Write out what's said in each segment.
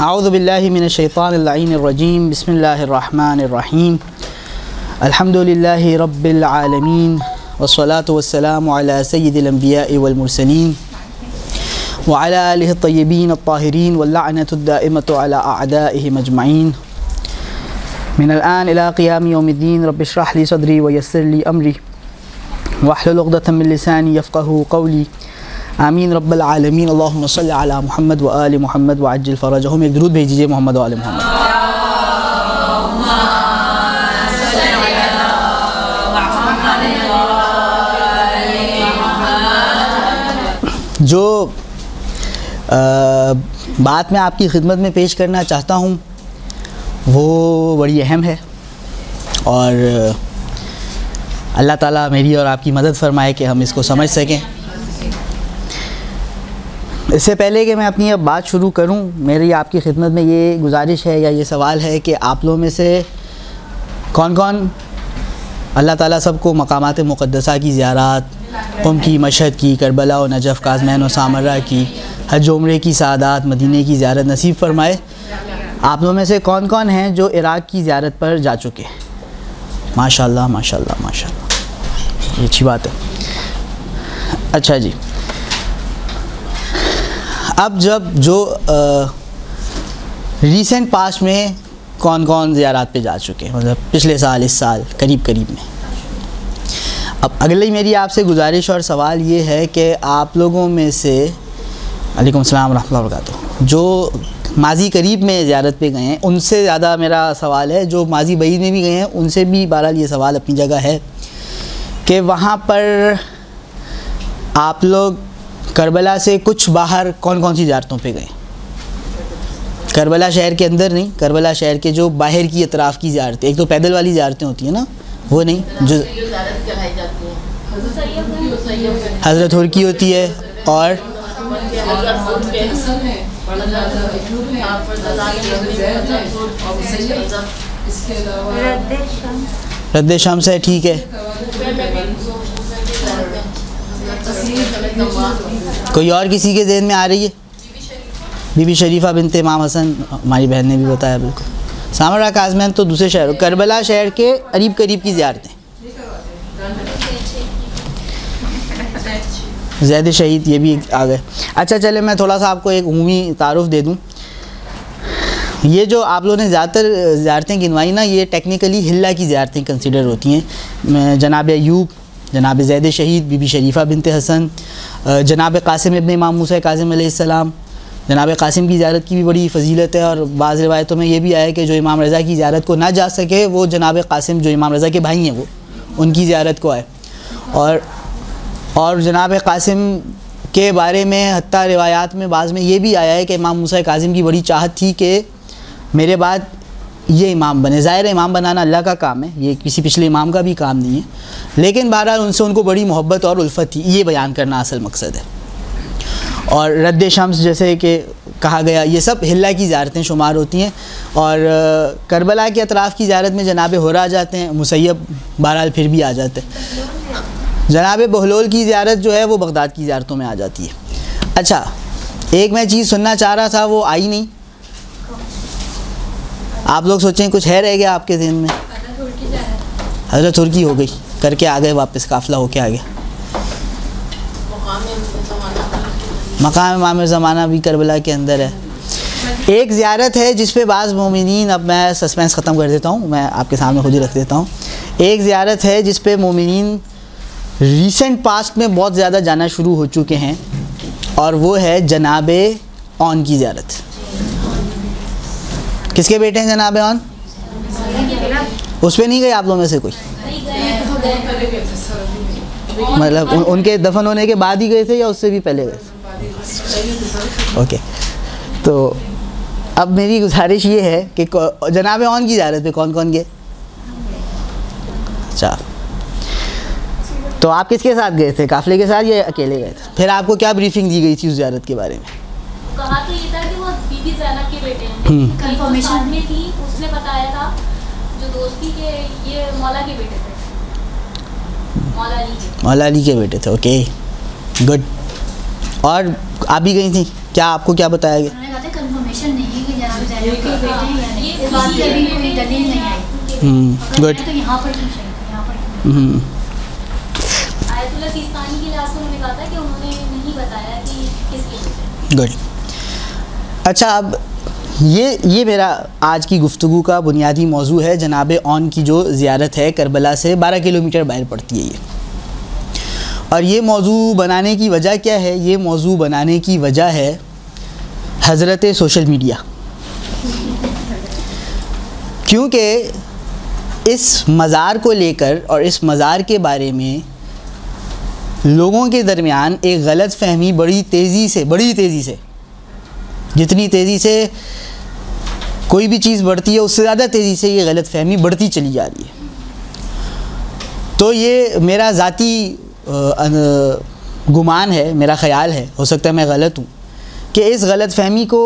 اعوذ باللہ من الشیطان اللعین الرجیم بسم اللہ الرحمن الرحیم الحمد للہ رب العالمین والصلاة والسلام علی سید الانبیاء والمرسلین وعلی آلہ الطیبین الطاہرین واللعنۃ الدائمۃ علی اعدائہم اجمعین من الآن الى قیام یوم الدین رب اشرح لی صدری ویسر لی امری واحلل عقدۃ من لسانی یفقہوا قولی آمین رب العالمین اللہم صلی علی محمد و آل محمد وعجل فرجہم. ایک درود بھیج دیجئے محمد و آل محمد. جو بات میں آپ کی خدمت میں پیش کرنا چاہتا ہوں وہ بڑی اہم ہے اور اللہ تعالیٰ میری اور آپ کی مدد فرمائے کہ ہم اس کو سمجھ سکیں. اس سے پہلے کہ میں اپنی اب بات شروع کروں، میری آپ کی خدمت میں یہ گزارش ہے یا یہ سوال ہے کہ آپ لوگوں میں سے کون کون اللہ تعالیٰ سب کو مقامات مقدسہ کی زیارات، قم کی، مشہد کی، کربلا و نجف، کاظمین و سامرہ کی، حج و عمرے کی سعادات، مدینے کی زیارت نصیب فرمائے. آپ لوگوں میں سے کون کون ہیں جو عراق کی زیارت پر جا چکے ہیں؟ ماشاء اللہ ماشاء اللہ ماشاء اللہ، یہ اچھی بات ہے. اچھا جی، اب جو ریسنٹ پاسٹ میں کون کون زیارات پہ جا چکے ہیں، مطلب پچھلے سال، اس سال قریب میں. اب اگلی میری آپ سے گزارش اور سوال یہ ہے کہ آپ لوگوں میں سے، علیکم السلام ورحمۃ اللہ وبرکاتہ، جو ماضی قریب میں زیارت پہ گئے ہیں ان سے زیادہ میرا سوال ہے جو ماضی بعید میں بھی گئے ہیں ان سے بھی بہرحال یہ سوال اپنی جگہ ہے کہ وہاں پر آپ لوگ کربلا سے کچھ باہر کون کون سی زیارتوں پہ گئے؟ کربلا شہر کے اندر نہیں، کربلا شہر کے جو باہر کی اطراف کی زیارتیں، ایک تو پیدل والی زیارتیں ہوتی ہیں نا، وہ نہیں، جو حضرت ہور کی ہوتی ہے اور رد شمس ہے. ٹھیک ہے، کوئی اور کسی کے ذہن میں آ رہی ہے؟ بی بی شریفہ بنت امام حسن، ہماری بہن نے بھی بتایا. بالکل. سامرہ، کاظمین تو دوسرے شہر، کربلا شہر کے قریب کی زیارتیں. زید شہید یہ بھی آ گئے. اچھا چلے میں تھوڑا سا آپ کو ایک عمومی تعارف دے دوں. یہ جو آپ لوگوں نے زیادہ تر زیارتیں گنوائی نا، یہ ٹیکنیکلی ہلہ کی زیارتیں کنسیڈر ہوتی ہیں. جناب ایوب، جناب زید شہید، بی بی شریفہ بنت حسن، جناب قاسم ابن امام موسیٰ کاظم علیہ السلام. جناب قاسم کی زیارت کی بھی بڑی فضیلت ہے اور بعض روایتوں میں یہ بھی آیا کہ جو امام رضا کی زیارت کو نہ جا سکے وہ جناب قاسم جو امام رضا کے بھائی ہیں وہ ان کی زیارت کو آئے. اور جناب قاسم کے بارے میں حتیٰ روایات میں بعض میں یہ بھی آیا ہے کہ امام موسیٰ کاظم کی بڑی چاہت تھی کہ میرے بعد یہ امام بنے. ظاہر امام بنانا اللہ کا کام ہے، یہ کسی پچھلے امام کا بھی کام نہیں ہے، لیکن بہرحال ان سے ان کو بڑی محبت اور الفت تھی. یہ بیان کرنا اصل مقصد ہے. اور رد شمس جیسے کہ کہا گیا، یہ سب ہلہ کی زیارتیں شمار ہوتی ہیں. اور کربلا کے اطراف کی زیارت میں جناب ہور آ جاتے ہیں، مسیب بہرحال پھر بھی آ جاتے ہیں. جناب بہلول کی زیارت جو ہے وہ بغداد کی زیارتوں میں آ جاتی ہے. اچھا، ایک میں چیز سننا چاہ رہا تھا وہ آئی نہیں. آپ لوگ سوچیں کچھ ہے رہ گیا آپ کے ذہن میں؟ حضرت ہور کی ہو گئی، کر کے آ گئے واپس، قافلہ ہو کے آ گیا. مقام امام زمانہ بھی کربلا کے اندر ہے. ایک زیارت ہے جس پہ بعض مومنین، اب میں سسپینس ختم کر دیتا ہوں، میں آپ کے سامنے خود ہی رکھ دیتا ہوں. ایک زیارت ہے جس پہ مومنین ریسنٹ پاسٹ میں بہت زیادہ جانا شروع ہو چکے ہیں اور وہ ہے جناب اون کی زیارت. کس کے بیٹے ہیں جناب اون؟ اس پہ نہیں گئے آپ لوگوں میں سے کوئی؟ مطلب ان کے دفن ہونے کے بعد ہی گئے تھے یا اس سے بھی پہلے گئے تھے؟ اوکے. تو اب میری گزارش یہ ہے کہ جناب اون کی زیارت پہ کون کون گئے؟ اچھا، تو آپ کس کے ساتھ گئے تھے؟ قافلے کے ساتھ یا اکیلے گئے تھے؟ پھر آپ کو کیا بریفنگ دی گئی تھی اس زیارت کے بارے میں؟ کہا تو یہ تھا کہ وہ بی بی زینب کے بیٹے ہیں، کنفرمیشن میں تھی، اس نے بتایا تھا جو دوستی کے یہ مولا کے بیٹے تھے، مولا علی کے بیٹے تھے. Okay good. اور آپ بھی گئی تھیں، کیا آپ کو کیا بتایا گیا؟ انہوں نے کہا تھا کنفرمیشن نہیں ہے کہ گڈ. گڈ. اچھا اب یہ میرا آج کی گفتگو کا بنیادی موضوع ہے. جناب اون کی جو زیارت ہے کربلا سے 12 کلومیٹر باہر پڑتی ہے یہ. اور یہ موضوع بنانے کی وجہ کیا ہے؟ یہ موضوع بنانے کی وجہ ہے حضرت سوشل میڈیا. کیونکہ اس مزار کو لے کر اور اس مزار کے بارے میں لوگوں کے درمیان ایک غلط فہمی بڑی تیزی سے جتنی تیزی سے کوئی بھی چیز بڑھتی ہے اس سے زیادہ تیزی سے یہ غلط فہمی بڑھتی چلی جا رہی ہے. تو یہ میرا ذاتی گمان ہے، میرا خیال ہے، ہو سکتا ہے میں غلط ہوں، کہ اس غلط فہمی کو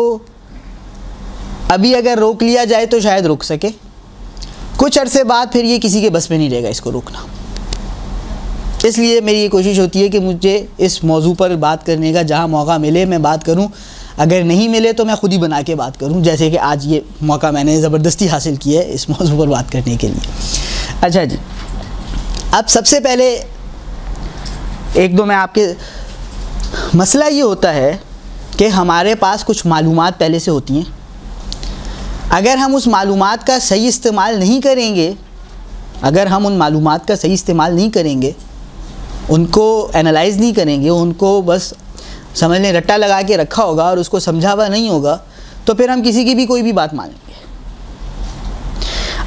ابھی اگر روک لیا جائے تو شاید رک سکے. کچھ عرصے بعد پھر یہ کسی کے بس میں نہیں رہے گا اس کو روکنا. اس لیے میری یہ کوشش ہوتی ہے کہ مجھے اس موضوع پر بات کرنے کا جہاں موقع ملے میں بات کروں، اگر نہیں ملے تو میں خود ہی بنا کے بات کروں، جیسے کہ آج یہ موقع میں نے زبردستی حاصل کیا ہے اس موضوع پر بات کرنے کے لیے. اچھا جی، اب سب سے پہلے ایک دو میں آپ کے مسئلہ یہ ہوتا ہے کہ ہمارے پاس کچھ معلومات پہلے سے ہوتی ہیں. اگر ہم اس معلومات کا صحیح استعمال نہیں کریں گے، اگر ہم ان معلومات کا صحیح استعمال نہیں کریں گے، ان کو انالائز نہیں کریں گے، ان کو بس سمجھ لیں رٹا لگا کے رکھا ہوگا اور اس کو سمجھا ہوا نہیں ہوگا، تو پھر ہم کسی کی بھی کوئی بھی بات مانیں گے.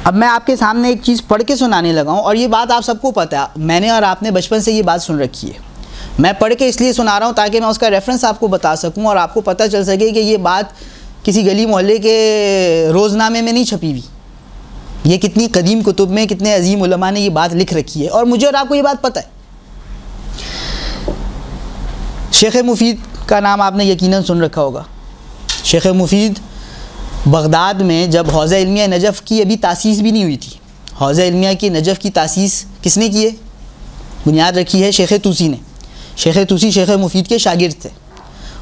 اب میں آپ کے سامنے ایک چیز پڑھ کے سنانے لگا ہوں، اور یہ بات آپ سب کو پتہ ہے، میں نے اور آپ نے بچپن سے یہ بات سن رکھی ہے. میں پڑھ کے اس لیے سنا رہا ہوں تاکہ میں اس کا ریفرنس آپ کو بتا سکوں اور آپ کو پتہ چل سکے کہ یہ بات کسی گلی محلے کے روزنامے میں نہیں چھپی ہوئی. یہ کتنی قدیم کتب میں کتنے عظیم علماء نے یہ بات لکھ رکھی ہے، اور مجھے اور آپ کو یہ بات پتہ ہے. شیخ مفید کا نام آپ نے یقیناً سن رکھا ہوگا. شیخ مفید بغداد میں جب حوزہ علمیہ نجف کی ابھی تاسیس بھی نہیں ہوئی تھی، حوزہ علمیہ کی نجف کی تاسیس کس نے کی ہے؟ بنیاد رکھی ہے شیخ طوسی نے. شیخ طوسی شیخ مفید کے شاگرد تھے.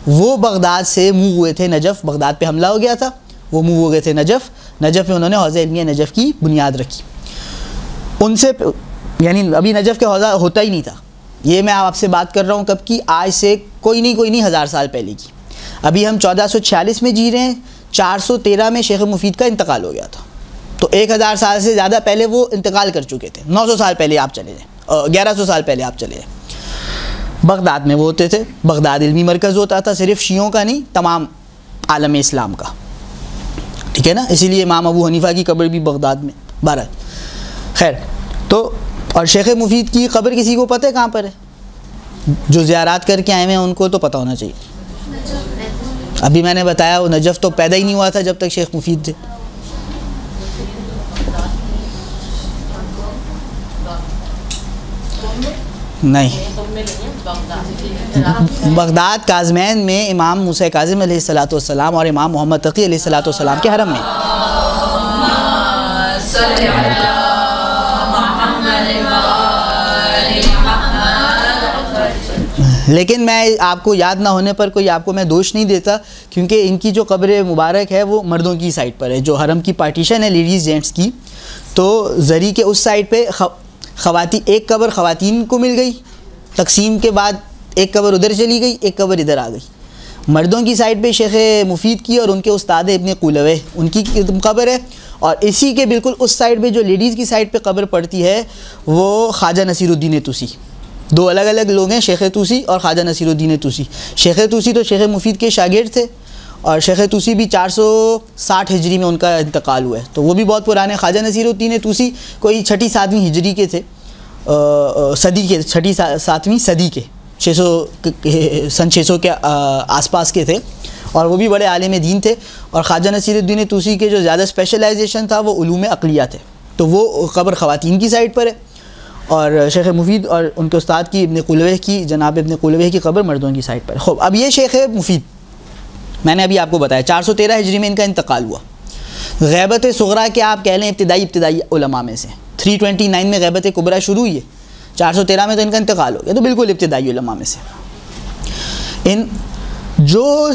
وہ بغداد سے موو ہوئے تھے نجف، بغداد پہ حملہ ہو گیا تھا، وہ موو ہو گئے تھے نجف میں انہوں نے حوزہ علمیہ نجف کی بنیاد رکھی. ان سے یعنی ابھی نجف کے حوزہ ہوتا ہی نہیں تھا. یہ میں آپ سے بات کر رہا ہوں کب کی؟ آج سے کوئی نہیں 1000 سال پہلے کی. ابھی ہم 1446 میں جی رہے ہیں، 413 میں شیخ مفید کا انتقال ہو گیا تھا. تو 1000 سال سے زیادہ پہلے وہ انتقال کر چکے تھے. 900 سال پہلے آپ چلے جائیں، 1100 سال پہلے آپ چلے جائیں. بغداد میں وہ ہوتے تھے. بغداد علمی مرکز ہوتا تھا، صرف شیعوں کا نہیں، تمام عالم اسلام کا. ٹھیک ہے نا؟ اسی لیے امام ابو حنیفہ کی قبر بھی بغداد میں. بہرحال خیر، تو اور شیخ مفید کی قبر کسی کو پتہ ہے کہاں پر ہے؟ جو زیارات کر کے آئے ہیں ان کو تو پتہ ہونا چاہیے. ابھی میں نے بتایا وہ نجف تو پیدا ہی نہیں ہوا تھا جب تک شیخ مفید تھے. نہیں، بغداد کاظمین میں امام موسیٰ کاظم علیہ الصلوۃ والسلام اور امام محمد تقی علیہ الصلوۃ والسلام کے حرم میں. لیکن میں آپ کو یاد نہ ہونے پر کوئی آپ کو میں دوش نہیں دیتا، کیونکہ ان کی جو قبر مبارک ہے وہ مردوں کی سائڈ پر ہے. جو حرم کی پارٹیشن ہے لیڈیز جینٹس کی، تو زری کے اس سائڈ پہ ایک قبر خواتین کو مل گئی، تقسیم کے بعد ایک قبر ادھر چلی گئی، ایک قبر ادھر آ گئی. مردوں کی سائڈ پہ شیخ مفید کی اور ان کے استاد ابن قولوہ ان کی قبر ہے. اور اسی کے بالکل اس سائڈ پہ جو لیڈیز کی سائڈ پہ قبر پڑتی ہے وہ خواجہ نصیر الدین طوسی. دو الگ الگ لوگ ہیں، شیخ طوسی اور خواجہ نصیر الدین طوسی. شیخ طوسی تو شیخ مفید کے شاگرد تھے، اور شیخ طوسی بھی 460 ہجری میں ان کا انتقال ہوا ہے. تو وہ بھی بہت پرانے. خواجہ نصیر الدین طوسی کوئی 6 7ویں ہجری کے تھے، صدی کے 6 7ویں صدی کے 600 کے آس پاس کے تھے، اور وہ بھی بڑے عالم دین تھے. اور خواجہ نصیر الدین طوسی کے جو زیادہ اسپیشلائزیشن تھا وہ علوم عقلیہ تھے. تو وہ قبر خواتین کی سائڈ پر ہے، اور شیخ مفید اور ان کے استاد کی ابن قولوہ کی، جناب ابن قولوہ کی قبر مردوں کی سائڈ پر ہے. خوب، اب یہ شیخ مفید میں نے ابھی آپ کو بتایا 413 ہجری میں ان کا انتقال ہوا. غیبت صغریٰ کے آپ کہہ لیں ابتدائی علماء میں سے 329 میں غیبت کبریٰ شروع ہوئی ہے، 413 میں تو ان کا انتقال ہو گیا. تو بالکل ابتدائی علماء میں سے. ان جو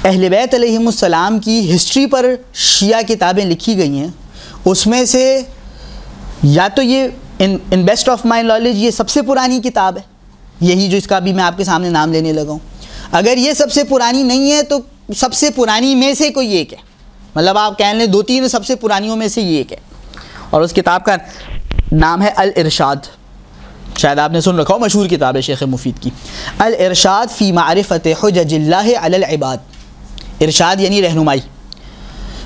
اہل بیت علیہم السلام کی ہسٹری پر شیعہ کتابیں لکھی گئی ہیں، اس میں سے یا تو یہ ان بیسٹ آف مائی نالج یہ سب سے پرانی کتاب ہے، یہی جو اس کا بھی میں آپ کے سامنے نام لینے لگا ہوں. اگر یہ سب سے پرانی نہیں ہے تو سب سے پرانی میں سے کوئی ایک ہے، مطلب آپ کہہ لیں 2-3 سب سے پرانیوں میں سے یہ ایک ہے. اور اس کتاب کا نام ہے الارشاد، شاید آپ نے سن رکھا ہو، مشہور کتاب ہے شیخ مفید کی. الارشاد فی معرفت حجج اللہ علی العباد. ارشاد یعنی رہنمائی.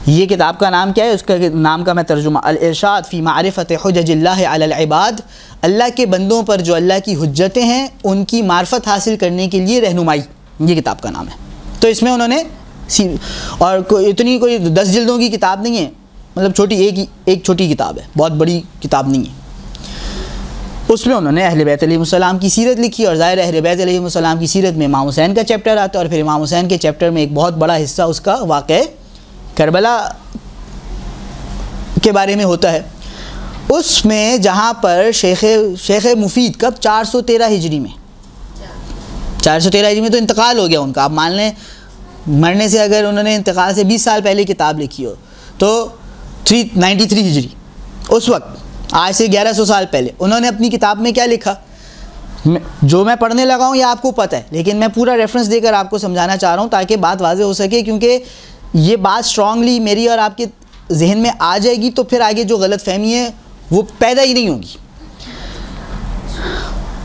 یہ کتاب کا نام کیا ہے؟ اس کا نام کا میں ترجمہ، الارشاد فی معرفت حجج اللہ علی العباد، اللہ کے بندوں پر جو اللہ کی حجتیں ہیں ان کی معرفت حاصل کرنے کے لیے رہنمائی، یہ کتاب کا نام ہے. تو اس میں انہوں نے اور اتنی کوئی 10 جلدوں کی کتاب نہیں ہے، مطلب چھوٹی ایک چھوٹی کتاب ہے، بہت بڑی کتاب نہیں ہے. اس میں انہوں نے اہل بیت علیہ السلام کی سیرت لکھی، اور ظاہر اہل بیت علیہ السلام کی سیرت میں امام حسین کا چیپٹر آتا ہے، اور پھر امام حسین کے چیپٹر میں ایک بہت بڑا حصہ اس کا واقعہ کربلا کے بارے میں ہوتا ہے. اس میں جہاں پر شیخ مفید کب 413 ہجری میں 413 ہجری میں تو انتقال ہو گیا ان کا. آپ مان لیں مرنے سے اگر انہوں نے انتقال سے 20 سال پہلے کتاب لکھی ہو تو 393 ہجری، اس وقت آج سے 1100 سال پہلے انہوں نے اپنی کتاب میں کیا لکھا، جو میں پڑھنے لگا ہوں یہ آپ کو پتہ ہے، لیکن میں پورا ریفرنس دے کر آپ کو سمجھانا چاہ رہا ہوں تاکہ بات واضح ہو سکے، کیونکہ یہ بات اسٹرانگلی میری اور آپ کے ذہن میں آ جائے گی تو پھر آگے جو غلط فہمی ہے وہ پیدا ہی نہیں ہوگی.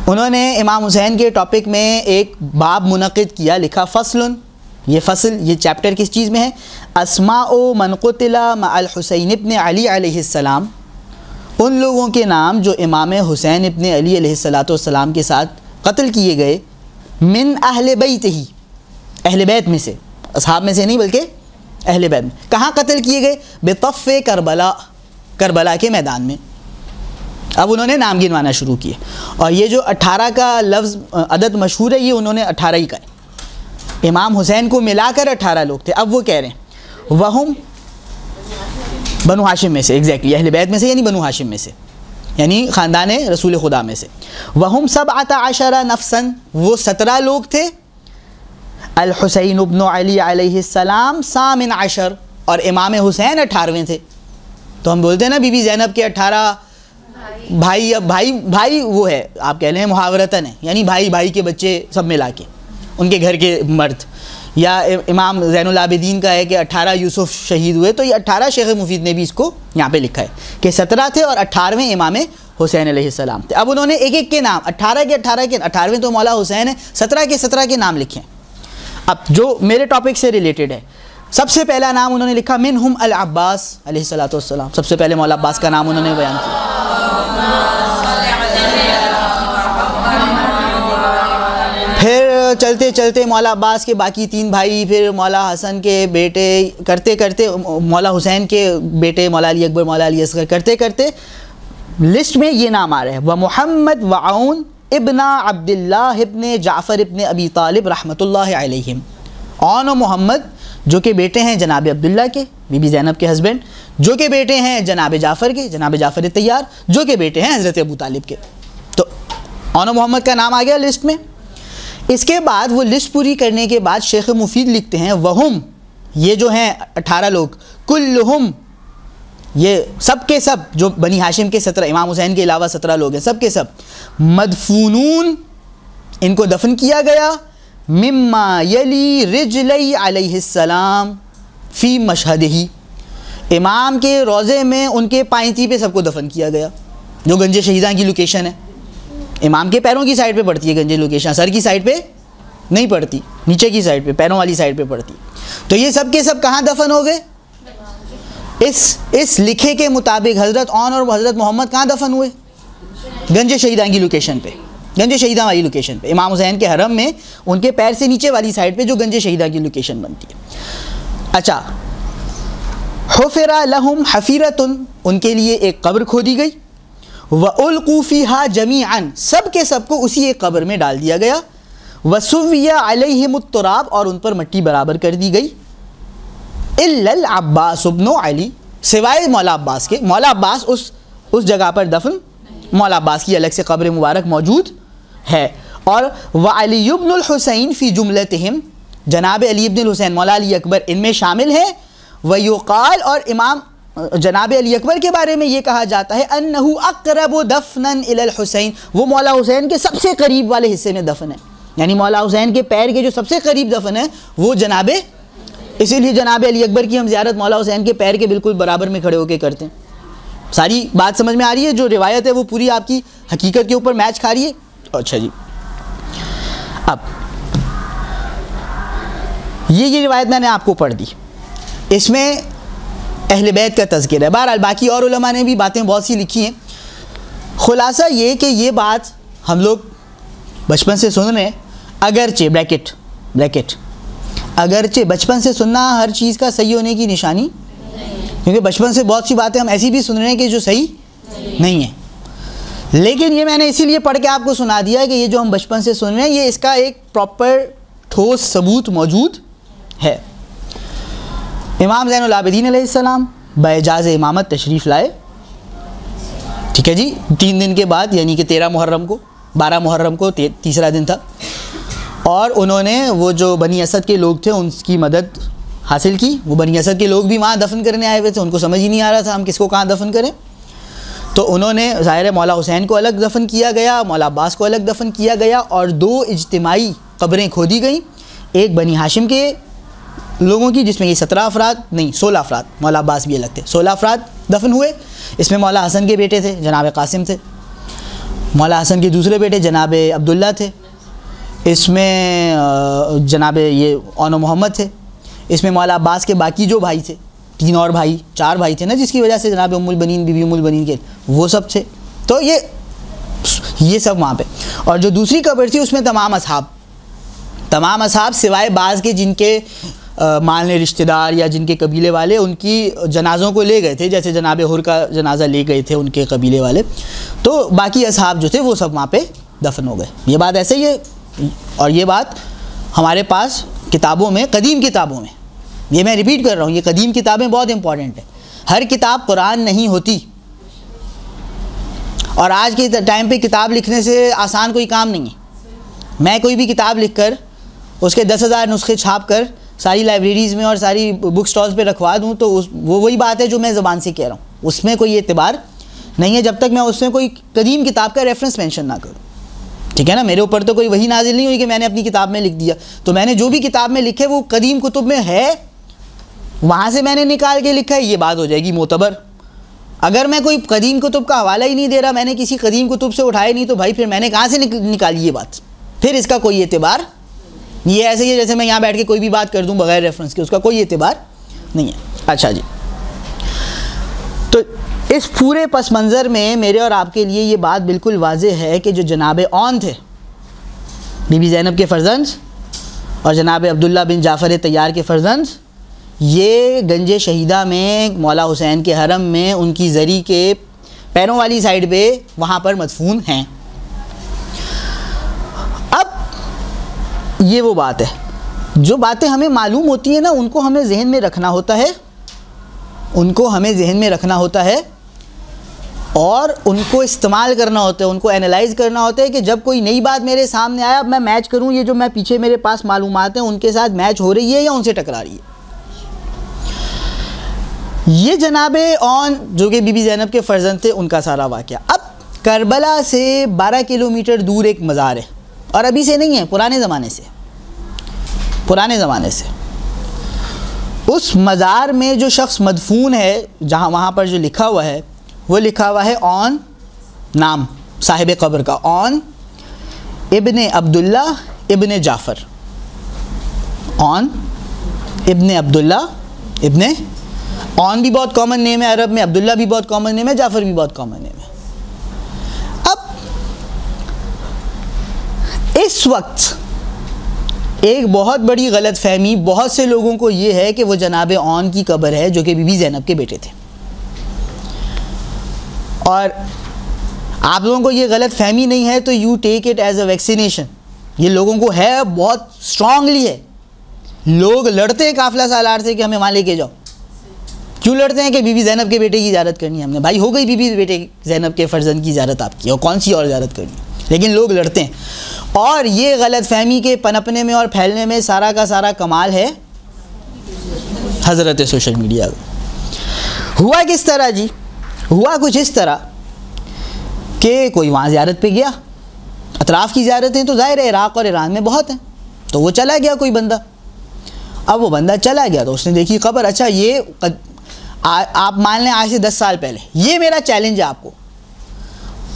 انہوں نے امام حسین کے ٹاپک میں ایک باب منعقد کیا، لکھا فصل. یہ فصل، یہ چیپٹر کس چیز میں ہے؟ اسماء من قتل مع الحسین ابن علی علیہ السلام، ان لوگوں کے نام جو امام حسین ابن علی علیہ السلام کے ساتھ قتل کیے گئے، من اہل بیت ہی، اہل بیت میں سے، اصحاب میں سے نہیں بلکہ اہل بیت میں. کہاں قتل کیے گئے؟ بطف کربلا، کربلا کے میدان میں. اب انہوں نے نام گنوانا شروع کیے، اور یہ جو 18 کا لفظ عدد مشہور ہے، یہ انہوں نے 18 ہی کا ہے. امام حسین کو ملا کر 18 لوگ تھے. اب وہ کہہ رہے ہیں وہم بنو ہاشم میں سے، ایگزیکٹلی اہل بیت میں سے، یعنی بنو ہاشم میں سے، یعنی خاندان رسول خدا میں سے. وہم 17 نفسا، وہ 17 لوگ تھے. الحسین ابن علی علیہ السلام 18، اور امام حسین 18ویں تھے. تو ہم بولتے ہیں نا بی بی زینب کے 18 بھائی. اب بھائی وہ ہے، آپ کہہ لیں محاورتاً ہے، یعنی بھائی کے بچے سب ملا کے، ان کے گھر کے مرد. یا امام زین العابدین کا ہے کہ 18 یوسف شہید ہوئے، تو یہ 18 شیخ مفید نے بھی اس کو یہاں پہ لکھا ہے کہ 17 تھے اور 18ویں امام حسین علیہ السلام تھے. اب انہوں نے ایک ایک کے نام 18 کے 18ویں تو مولا حسین ہے، 17 کے نام لکھے ہیں. اب جو میرے ٹاپک سے ریلیٹڈ ہے، سب سے پہلا نام انہوں نے لکھا منہم العباس علیہ السلام. سب سے پہلے مولا عباس کا نام انہوں نے بیان کیا. پھر چلتے چلتے مولا عباس کے باقی 3 بھائی، پھر مولا حسن کے بیٹے، کرتے کرتے مولا حسین کے بیٹے مولا علی اکبر، مولا علی اصغر، کرتے کرتے لسٹ میں یہ نام آ رہے ہیں ومحمد وعون ابن عبداللہ ابن جعفر ابن ابی طالب رحمۃ اللہ علیہم. عون و محمد جو کہ بیٹے ہیں جناب عبداللہ کے، بی بی زینب کے ہسبینڈ، جو کہ بیٹے ہیں جناب جعفر کے، جناب جعفر طیار، جو کہ بیٹے ہیں حضرت ابو طالب کے. تو عون و محمد کا نام آ گیا لسٹ میں. اس کے بعد وہ لسٹ پوری کرنے کے بعد شیخ مفید لکھتے ہیں وہم، یہ جو ہیں 18 لوگ، کلہم، یہ سب کے سب جو بنی ہاشم کے 17، امام حسین کے علاوہ 17 لوگ ہیں، سب کے سب مدفونون، ان کو دفن کیا گیا، مما یلی رجلی علیہ السلام فی مشہدہی، امام کے روضے میں ان کے پائنتی پہ سب کو دفن کیا گیا، جو گنج شہیدان کی لوکیشن ہے. امام کے پیروں کی سائڈ پہ پڑتی ہے گنج لوکیشن، سر کی سائڈ پہ نہیں پڑتی، نیچے کی سائڈ پہ، پیروں والی سائڈ پہ پڑتی. تو یہ سب کے سب کہاں دفن ہو گئے؟ اس لکھے کے مطابق حضرت عون اور حضرت محمد کہاں دفن ہوئے؟ گنج شہیدان کی لوکیشن پہ، گنج شہیدان والی لوکیشن پہ، امام حسین کے حرم میں ان کے پیر سے نیچے والی سائڈ پہ جو گنج شہیدان کی لوکیشن بنتی ہے. اچھا، حفر لہم حفیرۃ، ان کے لیے ایک قبر کھودی گئی، وَأُلْقُوا فِيهَا جَمِيعًا، سب کے سب کو اسی ایک قبر میں ڈال دیا گیا، وَسُوِّيَ عَلَيْهِمُ التُّرَابُ، اور ان پر مٹی برابر کر دی گئی، إِلَّا الْعَبَّاسُ بْنُ عَلِي، سوائے مولا عباس کے. مولا عباس اس جگہ پر دفن، مولا عباس کی الگ سے قبر مبارک موجود ہے. اور وَعَلِيُّ بْنُ الْحُسَيْنِ فِي جُمْلَتِهِمْ، جناب علی ابن الحسین مولا علی اکبر ان میں شامل ہیں. ویقال اور امام جناب علی اکبر کے بارے میں یہ کہا جاتا ہے انہ اقرب دفنا الی الحسین، وہ مولا حسین کے سب سے قریب والے حصے میں دفن ہے. یعنی مولا حسین کے پیر کے جو سب سے قریب دفن ہے وہ جناب، اسی لیے جناب علی اکبر کی ہم زیارت مولا حسین کے پیر کے بالکل برابر میں کھڑے ہو کے کرتے ہیں. ساری بات سمجھ میں آ رہی ہے؟ جو روایت ہے وہ پوری آپ کی حقیقت کے اوپر میچ کھا رہی ہے. اچھا جی، اب یہ روایت میں نے آپ کو پڑھ دی، اس میں اہل بیت کا تذکرہ ہے. بہرحال باقی اور علماء نے بھی باتیں بہت سی لکھی ہیں. خلاصہ یہ کہ یہ بات ہم لوگ بچپن سے سن رہے ہیں، اگرچہ بریکٹ اگرچہ بچپن سے سننا ہر چیز کا صحیح ہونے کی نشانی، کیونکہ بچپن سے بہت سی باتیں ہم ایسی بھی سن رہے ہیں کہ جو صحیح نہیں ہیں. لیکن یہ میں نے اسی لیے پڑھ کے آپ کو سنا دیا کہ یہ جو ہم بچپن سے سن رہے ہیں یہ اس کا ایک پراپر ٹھوس ثبوت موجود ہے. امام زین العابدین علیہ السلام باعجاز امامت تشریف لائے، ٹھیک ہے جی، 3 دن کے بعد، یعنی کہ 12 محرم کو تیسرا دن تھا، اور انہوں نے وہ جو بنی اسد کے لوگ تھے ان کی مدد حاصل کی. وہ بنی اسد کے لوگ بھی وہاں دفن کرنے آئے ہوئے تھے، ان کو سمجھ ہی نہیں آ رہا تھا ہم کس کو کہاں دفن کریں. تو انہوں نے ظاہر مولا حسین کو الگ دفن کیا گیا، مولا عباس کو الگ دفن کیا گیا، اور 2 اجتماعی قبریں کھودی گئیں. ایک بنی ہاشم کے لوگوں کی جس میں یہ 16 افراد، مولا عباس بھی الگ تھے، 16 افراد دفن ہوئے. اس میں مولا حسن کے بیٹے تھے جناب قاسم تھے، مولا حسن کے دوسرے بیٹے جناب عبداللہ تھے، اس میں جناب یہ اون محمد تھے، اس میں مولا عباس کے باقی جو بھائی تھے 3 اور بھائی 4 بھائی تھے نا، جس کی وجہ سے جناب ام البنین بی بی ام البنین کے وہ سب تھے. تو یہ سب وہاں پہ. اور جو دوسری قبر تھی اس میں تمام اصحاب سوائے بعض کے جن کے مالنے رشتہ دار یا جن کے قبیلے والے ان کی جنازوں کو لے گئے تھے، جیسے جناب حر کا جنازہ لے گئے تھے ان کے قبیلے والے، تو باقی اصحاب جو تھے وہ سب وہاں پہ دفن ہو گئے. یہ بات ایسے ہی ہے، اور یہ بات ہمارے پاس کتابوں میں، قدیم کتابوں میں، یہ میں ریپیٹ کر رہا ہوں، یہ قدیم کتابیں بہت امپورٹنٹ ہیں. ہر کتاب قرآن نہیں ہوتی، اور آج کے ٹائم پہ کتاب لکھنے سے آسان کوئی کام نہیں ہے. میں کوئی بھی کتاب لکھ کر اس کے 10,000 نسخے چھاپ کر ساری لائبریریز میں اور ساری بک سٹالز پہ رکھوا دوں تو وہ وہی بات ہے جو میں زبان سے کہہ رہا ہوں، اس میں کوئی اعتبار نہیں ہے جب تک میں اس میں کوئی قدیم کتاب کا ریفرنس مینشن نہ کروں. ٹھیک ہے نا؟ میرے اوپر تو کوئی وحی نازل نہیں ہوئی کہ میں نے اپنی کتاب میں لکھ دیا. تو میں نے جو بھی کتاب میں لکھے وہ قدیم کتب میں ہے، وہاں سے میں نے نکال کے لکھا ہے، یہ بات ہو جائے گی معتبر. اگر میں کوئی قدیم کتب کا حوالہ ہی نہیں دے رہا، میں نے کسی قدیم کتب سے اٹھائے نہیں، تو بھائی پھر میں نے کہاں سے نکالی یہ بات؟ پھر اس کا کوئی اعتبار. یہ ایسے ہی ہے جیسے میں یہاں بیٹھ کے کوئی بھی بات کر دوں بغیر ریفرنس کے، اس کا کوئی اعتبار نہیں ہے. اچھا جی، تو اس پورے پس منظر میں میرے اور آپ کے لیے یہ بات بالکل واضح ہے کہ جو جناب اون تھے، بی بی زینب کے فرزند اور جناب عبداللہ بن جعفر طیار کے فرزند، یہ گنج شہیدہ میں مولا حسین کے حرم میں ان کی زری کے پیروں والی سائڈ پہ وہاں پر مدفون ہیں. اب یہ وہ بات ہے، جو باتیں ہمیں معلوم ہوتی ہیں نا ان کو ہمیں ذہن میں رکھنا ہوتا ہے، اور ان کو استعمال کرنا ہوتا ہے، ان کو اینالائز کرنا ہوتا ہے کہ جب کوئی نئی بات میرے سامنے آیا اب میں میچ کروں، یہ جو میں پیچھے میرے پاس معلومات ہیں ان کے ساتھ میچ ہو رہی ہے یا ان سے ٹکرا رہی ہے. یہ جناب اون جو کہ بی بی زینب کے فرزند تھے ان کا سارا واقعہ. اب کربلا سے 12 کلومیٹر دور ایک مزار ہے، اور ابھی سے نہیں ہے، پرانے زمانے سے. اس مزار میں جو شخص مدفون ہے، جہاں وہاں پر جو لکھا ہوا ہے وہ لکھا ہوا ہے اون، نام صاحب قبر کا، اون ابن عبداللہ ابن جعفر. اون ابن عبداللہ ابن، اون بھی بہت کامن نیم ہے عرب میں، عبداللہ بھی بہت کامن نیم ہے، جعفر بھی بہت کامن نیم ہے. اب اس وقت ایک بہت بڑی غلط فہمی بہت سے لوگوں کو یہ ہے کہ وہ جناب اون کی قبر ہے جو کہ بی بی زینب کے بیٹے تھے. اور آپ لوگوں کو یہ غلط فہمی نہیں ہے تو you take it as a vaccination. یہ لوگوں کو ہے، بہت اسٹرانگلی ہے. لوگ لڑتے ہیں قافلہ سالار سے کہ ہمیں وہاں لے کے جاؤ. کیوں لڑتے ہیں؟ کہ بی بی زینب کے بیٹے کی زیارت کرنی ہے ہم نے. بھائی ہو گئی بی بی بیٹے زینب کے فرزند کی زیارت آپ کی، اور کون سی اور زیارت کرنی ہے؟ لیکن لوگ لڑتے ہیں. اور یہ غلط فہمی کے پنپنے میں اور پھیلنے میں سارا کا سارا کمال ہے حضرت سوشل میڈیا کا. ہوا کس طرح جی؟ ہوا کچھ اس طرح کہ کوئی وہاں زیارت پہ گیا. اطراف کی زیارتیں تو ظاہر ہے عراق اور ایران میں بہت ہیں, تو وہ چلا گیا کوئی بندہ. اب وہ بندہ چلا گیا تو اس نے دیکھی خبر, اچھا یہ آپ مان لیں آج سے 10 سال پہلے, یہ میرا چیلنج ہے آپ کو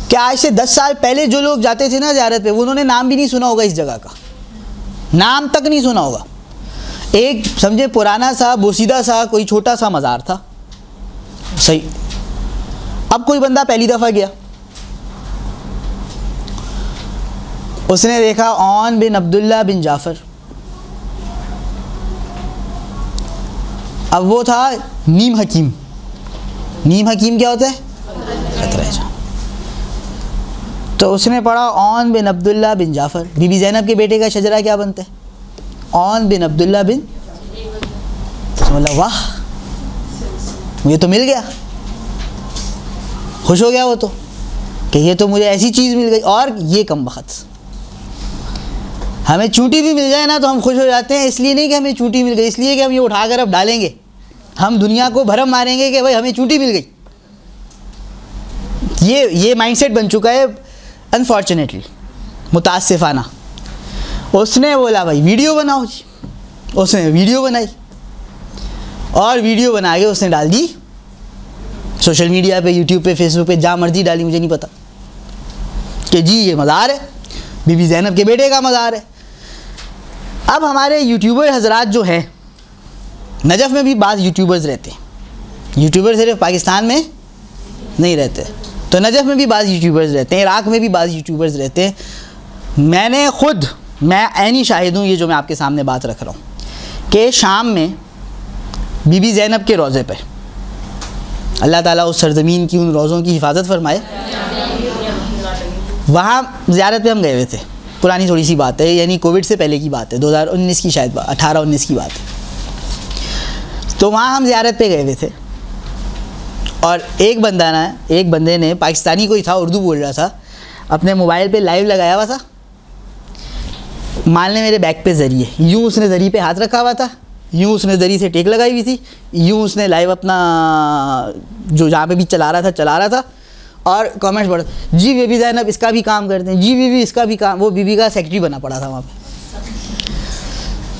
کہ آج سے 10 سال پہلے جو لوگ جاتے تھے نا زیارت پہ, انہوں نے نام بھی نہیں سنا ہوگا اس جگہ کا, نام تک نہیں سنا ہوگا. ایک سمجھے پرانا سا بوسیدہ سا کوئی چھوٹا سا مزار تھا, صحیح. اب کوئی بندہ پہلی دفعہ گیا, اس نے دیکھا عون بن عبداللہ بن جعفر. اب وہ تھا نیم حکیم. نیم حکیم کیا ہوتا ہے؟ تو اس نے پڑھا عون بن عبداللہ بن جعفر. بی بی زینب کے بیٹے کا شجرہ کیا بنتا ہے؟ عون بن عبداللہ بن. بولا واہ یہ تو مل گیا, خوش ہو گیا وہ تو کہ یہ تو مجھے ایسی چیز مل گئی. اور یہ کم بخت, ہمیں چونٹی بھی مل جائے نا تو ہم خوش ہو جاتے ہیں, اس لیے نہیں کہ ہمیں چونٹی مل گئی, اس لیے کہ ہم یہ اٹھا کر اب ڈالیں گے, ہم دنیا کو بھرم ماریں گے کہ بھائی ہمیں چونٹی مل گئی. یہ مائنڈ سیٹ بن چکا ہے انفارچونیٹلی, متاسفانہ. اس نے بولا بھائی ویڈیو بناؤ جی. اس نے ویڈیو بنائی اور ویڈیو بنا کے اس نے ڈال دی سوشل میڈیا پہ, یوٹیوب پہ, فیس بک پہ, جہاں مرضی ڈالی, مجھے نہیں پتا, کہ جی یہ مزار ہے, بی بی زینب کے بیٹے کا مزار ہے. اب ہمارے یوٹیوبر حضرات جو ہیں, نجف میں بھی بعض یوٹیوبرز رہتے ہیں, یوٹیوبر صرف پاکستان میں نہیں رہتے, تو نجف میں بھی بعض یوٹیوبرز رہتے ہیں, عراق میں بھی بعض یوٹیوبرز رہتے ہیں. میں عینی شاہد ہوں یہ جو میں آپ کے سامنے بات رکھ رہا ہوں, کہ شام میں بی بی زینب کے روضے پہ, اللہ تعالیٰ اس سرزمین کی ان روضوں کی حفاظت فرمائے, وہاں زیارت پہ ہم گئے ہوئے تھے. پرانی تھوڑی سی بات ہے, یعنی کووڈ سے پہلے کی بات ہے, 2019 کی شاید 18-19 کی بات ہے. تو وہاں ہم زیارت پہ گئے ہوئے تھے, اور ایک بندے نے, پاکستانی کوئی تھا, اردو بول رہا تھا, اپنے موبائل پہ لائیو لگایا ہوا تھا. مان لیں میرے بیک پہ ذریعے, یوں اس نے ذریعے پہ ہاتھ رکھا ہوا تھا, یوں اس نے ذریعے سے ٹیک لگائی ہوئی تھی, یوں اس نے لائیو اپنا جو جہاں پہ بھی چلا رہا تھا, اور کامنٹس پڑھ, جی بی بی زینب اس کا بھی کام کرتے ہیں, جی بی بی اس کا بھی کام. وہ بی بی کا سیکرٹری بنا پڑا تھا وہاں پہ.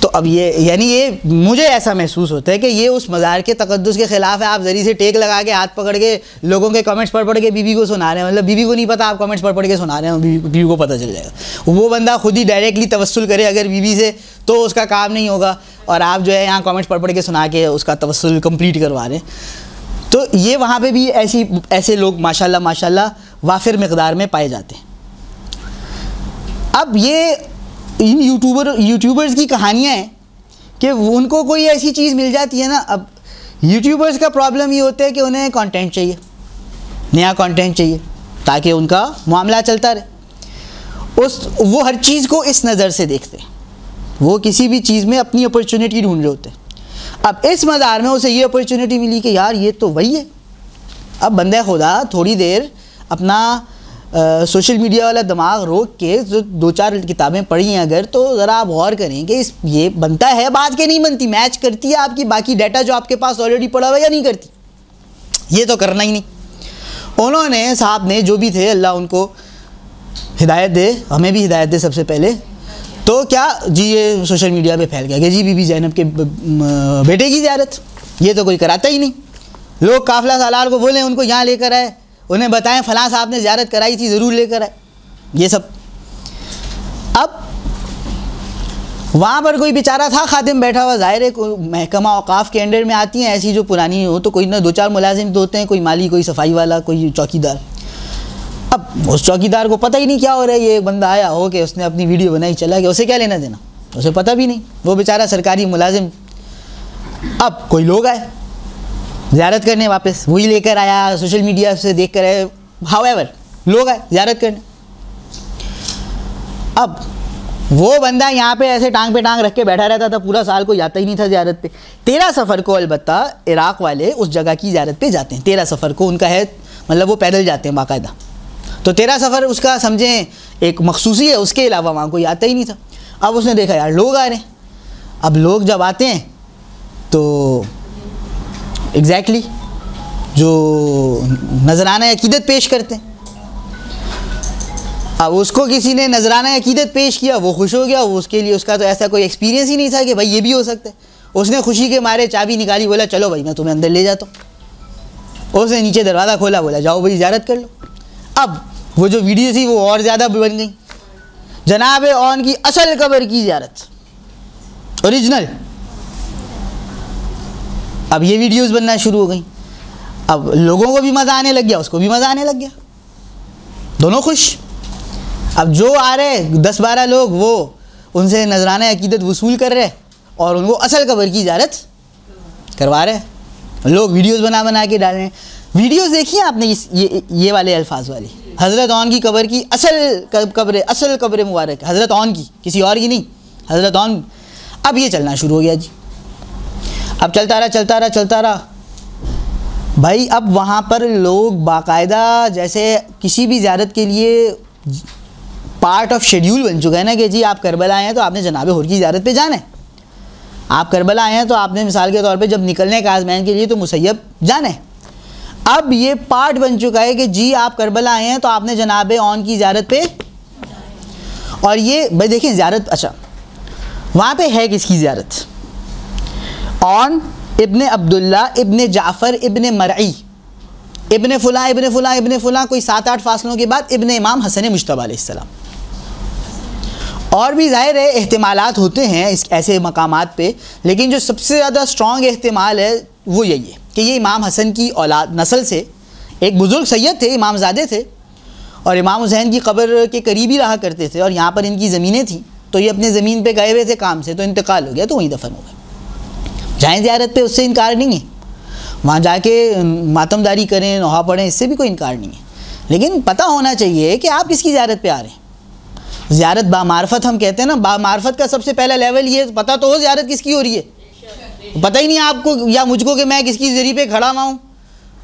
تو اب یہ مجھے ایسا محسوس ہوتا ہے کہ یہ اس مزار کے تقدس کے خلاف ہے. آپ ذریعے سے ٹیک لگا کے ہاتھ پکڑ کے لوگوں کے کمنٹس پڑھ کے بی بی کو سنا رہے ہیں, مطلب بی بی کو نہیں پتہ آپ کمنٹس پڑھ کے سنا رہے ہیں, بی بی کو پتہ چل جائے گا. وہ بندہ خود ہی ڈائریکٹلی توسل کرے اگر بی بی سے, تو اس کا کام نہیں ہوگا, اور آپ جو ہے یہاں کمنٹس پڑھ کے سنا کے اس کا توسل کمپلیٹ کروا رہے ہیں. تو یہ وہاں پہ بھی ایسے لوگ ماشاءاللہ وافر مقدار میں پائے جاتے ہیں. اب یہ ان یوٹیوبرز کی کہانیاں ہیں کہ ان کو کوئی ایسی چیز مل جاتی ہے نا. اب یوٹیوبرز کا پرابلم یہ ہوتا ہے کہ انہیں کانٹینٹ چاہیے, نیا کانٹینٹ چاہیے, تاکہ ان کا معاملہ چلتا رہے. وہ ہر چیز کو اس نظر سے دیکھتے ہیں, وہ کسی بھی چیز میں اپنی اپرچونیٹی ڈھونڈ رہے ہوتے ہیں. اب اس مزار میں اسے یہ اپرچونیٹی ملی کہ یار یہ تو وہی ہے. اب بندہ خدا تھوڑی دیر اپنا سوشل میڈیا والا دماغ روک کے جو 2-4 کتابیں پڑھی ہیں اگر, تو ذرا آپ غور کریں کہ یہ بنتا ہے بات کہ نہیں بنتی, میچ کرتی ہے آپ کی باقی ڈیٹا جو آپ کے پاس آلریڈی پڑا ہوا یا نہیں کرتی. یہ تو کرنا ہی نہیں. انہوں نے صاحب نے جو بھی تھے, اللہ ان کو ہدایت دے, ہمیں بھی ہدایت دے سب سے پہلے, تو کیا جی یہ سوشل میڈیا پہ پھیل گیا کہ جی بی بی زینب کے بیٹے کی زیارت, یہ تو کوئی کراتا ہی نہیں. لوگ قافلہ سالار کو بولیں ان کو یہاں لے کر آئے, انہیں بتائیں فلاں صاحب نے زیارت کرائی تھی ضرور لے کر آئے, یہ سب. اب وہاں پر کوئی بیچارہ تھا خادم بیٹھا ہوا, ظاہر ہے محکمہ اوقاف کے انڈر میں آتی ہیں ایسی جو پرانی ہو, تو کوئی نہ 2-4 ملازم تو ہوتے ہیں, کوئی مالی, کوئی صفائی والا, کوئی چوکیدار. اب اس چوکیدار کو پتہ ہی نہیں کیا ہو رہا ہے, یہ بندہ آیا ہو کہ اس نے اپنی ویڈیو بنائی چلا گیا, اسے کیا لینا دینا, اسے پتہ بھی نہیں, وہ بیچارہ سرکاری ملازم. اب کوئی لوگ آئے زیارت کرنے, واپس وہی لے کر آیا, سوشل میڈیا سے دیکھ کر آئے, ہاؤ ایور لوگ آئے زیارت کرنے. اب وہ بندہ یہاں پہ ایسے ٹانگ پہ ٹانگ رکھ کے بیٹھا رہتا تھا, پورا سال کوئی جاتا ہی نہیں تھا زیارت پہ. 13 سفر کو البتہ عراق والے اس جگہ کی زیارت پہ جاتے ہیں, 13 سفر کو ان کا ہے, مطلب وہ پیدل جاتے ہیں باقاعدہ. تو 13 سفر اس کا سمجھیں ایک مخصوصی ہے، اس کے علاوہ وہاں کوئی آتا ہی نہیں تھا. اب اس نے دیکھا یار لوگ آ رہے ہیں. اب لوگ جب آتے ہیں تو ایگزیکٹلی جو نذرانہ عقیدت پیش کرتے ہیں. اب اس کو کسی نے نذرانہ عقیدت پیش کیا، وہ خوش ہو گیا. اس کے لیے اس کا تو ایسا کوئی ایکسپیرینس ہی نہیں تھا کہ بھائی یہ بھی ہو سکتا ہے. اس نے خوشی کے مارے چابی نکالی، بولا چلو بھائی میں تمہیں اندر لے جاتا ہوں. اس نے نیچے دروازہ کھولا، بولا جاؤ بھائی زیارت کر لو. اب وہ جو ویڈیو تھی وہ اور زیادہ بن گئی. جناب اون کی اصل قبر کی زیارت، اوریجنل. اب یہ ویڈیوز بننا شروع ہو گئیں. اب لوگوں کو بھی مزہ آنے لگ گیا، اس کو بھی مزہ آنے لگ گیا، دونوں خوش. اب جو آ رہے 10-12 لوگ وہ ان سے نذرانہ عقیدت وصول کر رہے اور ان کو اصل قبر کی زیارت کروا رہے. لوگ ویڈیوز بنا کے ڈال رہے ہیں. ویڈیوز دیکھی آپ نے یہ والے الفاظ والی، حضرت اون کی قبر کی اصل قبر مبارک، حضرت اون کی، کسی اور کی نہیں، حضرت اون. اب یہ چلنا شروع ہو گیا جی. اب چلتا رہا بھائی. اب وہاں پر لوگ باقاعدہ جیسے کسی بھی زیارت کے لیے پارٹ آف شیڈیول بن چکا ہے نا کہ جی آپ کربلا آئے ہیں تو آپ نے جناب حر کی زیارت پہ جانا ہے. آپ کربلا آئے ہیں تو آپ نے مثال کے طور پہ جب نکلنے کا آزمین کے لیے تو مسیب جانا ہے. اب یہ پارٹ بن چکا ہے کہ جی آپ کربلا آئے ہیں تو آپ نے جناب اون کی زیارت پہ. اور یہ بھائی دیکھیں زیارت، اچھا وہاں پہ ہے کس کی زیارت؟ اون ابن عبداللہ ابن جعفر ابن مرعی ابن فلاں کوئی 7-8 فاصلوں کے بعد ابن امام حسن مجتبی علیہ السلام. اور بھی ظاہر ہے احتمالات ہوتے ہیں اس ایسے مقامات پہ، لیکن جو سب سے زیادہ اسٹرانگ احتمال ہے وہ یہی ہے کہ یہ امام حسن کی اولاد نسل سے ایک بزرگ سید تھے، امام زادے تھے، اور امام حسین کی قبر کے قریب ہی رہا کرتے تھے. اور یہاں پر ان کی زمینیں تھیں تو یہ اپنے زمین پہ گئے ہوئے تھے کام سے، تو انتقال ہو گیا تو وہیں دفن ہو گئے. جائیں زیارت پہ، اس سے انکار نہیں ہے. وہاں جا کے ماتم داری کریں، نوحہ پڑھیں، اس سے بھی کوئی انکار نہیں ہے. لیکن پتہ ہونا چاہیے کہ آپ کس کی زیارت پہ آ رہے ہیں. زیارت بامعرفت ہم کہتے ہیں نا، بامعرفت کا سب سے پہلا لیول یہ پتہ تو ہو زیارت کس کی ہو رہی ہے. پتہ ہی نہیں آپ کو یا مجھ کو کہ میں کس کی زری پہ کھڑا ہوا ہوں،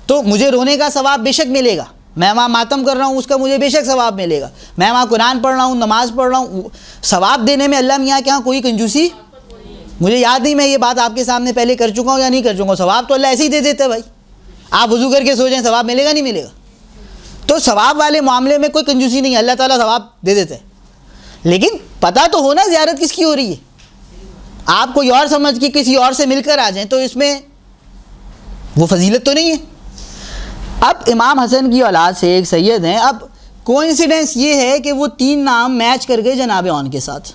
تو مجھے رونے کا ثواب بے شک ملے گا. میں وہاں ماتم کر رہا ہوں، اس کا مجھے بے شک ثواب ملے گا. میں وہاں قرآن پڑھ رہا ہوں، نماز پڑھ رہا ہوں، ثواب دینے میں اللہ میاں کے یہاں کوئی کنجوسی. مجھے یاد نہیں میں یہ بات آپ کے سامنے پہلے کر چکا ہوں یا نہیں کر چکا ہوں. ثواب تو اللہ ایسے ہی دے دیتا ہے بھائی. آپ وضو کر کے سو جائیں، ثواب ملے گا نہیں ملے گا. تو ثواب والے معاملے میں کوئی کنجوسی نہیں ہے، اللہ تعالیٰ ثواب دے دیتا ہے. لیکن پتہ تو ہونا زیارت کس کی ہو رہی ہے. آپ کوئی اور سمجھ کے کسی اور سے مل کر آ جائیں تو اس میں وہ فضیلت تو نہیں ہے. اب امام حسن کی اولاد سے ایک سید ہیں. اب کوئنسیڈنس یہ ہے کہ وہ 3 نام میچ کر گئے جناب اون کے ساتھ.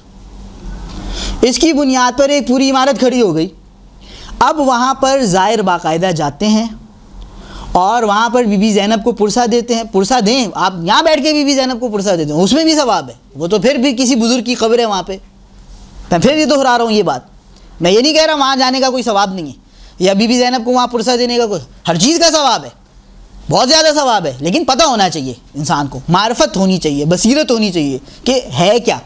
اس کی بنیاد پر ایک پوری عمارت کھڑی ہو گئی. اب وہاں پر زائر باقاعدہ جاتے ہیں اور وہاں پر بی بی زینب کو پرسہ دیتے ہیں. پرسہ دیں آپ، یہاں بیٹھ کے بی بی زینب کو پرسہ دیتے ہیں، اس میں بھی ثواب ہے. وہ تو پھر بھی کسی بزرگ کی قبر ہے وہاں پہ. میں پھر یہ دہرا رہا ہوں یہ بات. میں یہ نہیں کہہ رہا وہاں جانے کا کوئی ثواب نہیں ہے یا بی بی زینب کو وہاں پرسہ دینے کا کوئی، ہر چیز کا ثواب ہے، بہت زیادہ ثواب ہے. لیکن پتہ ہونا چاہیے انسان کو، معرفت ہونی چاہیے، بصیرت ہونی چاہیے کہ ہے کیا،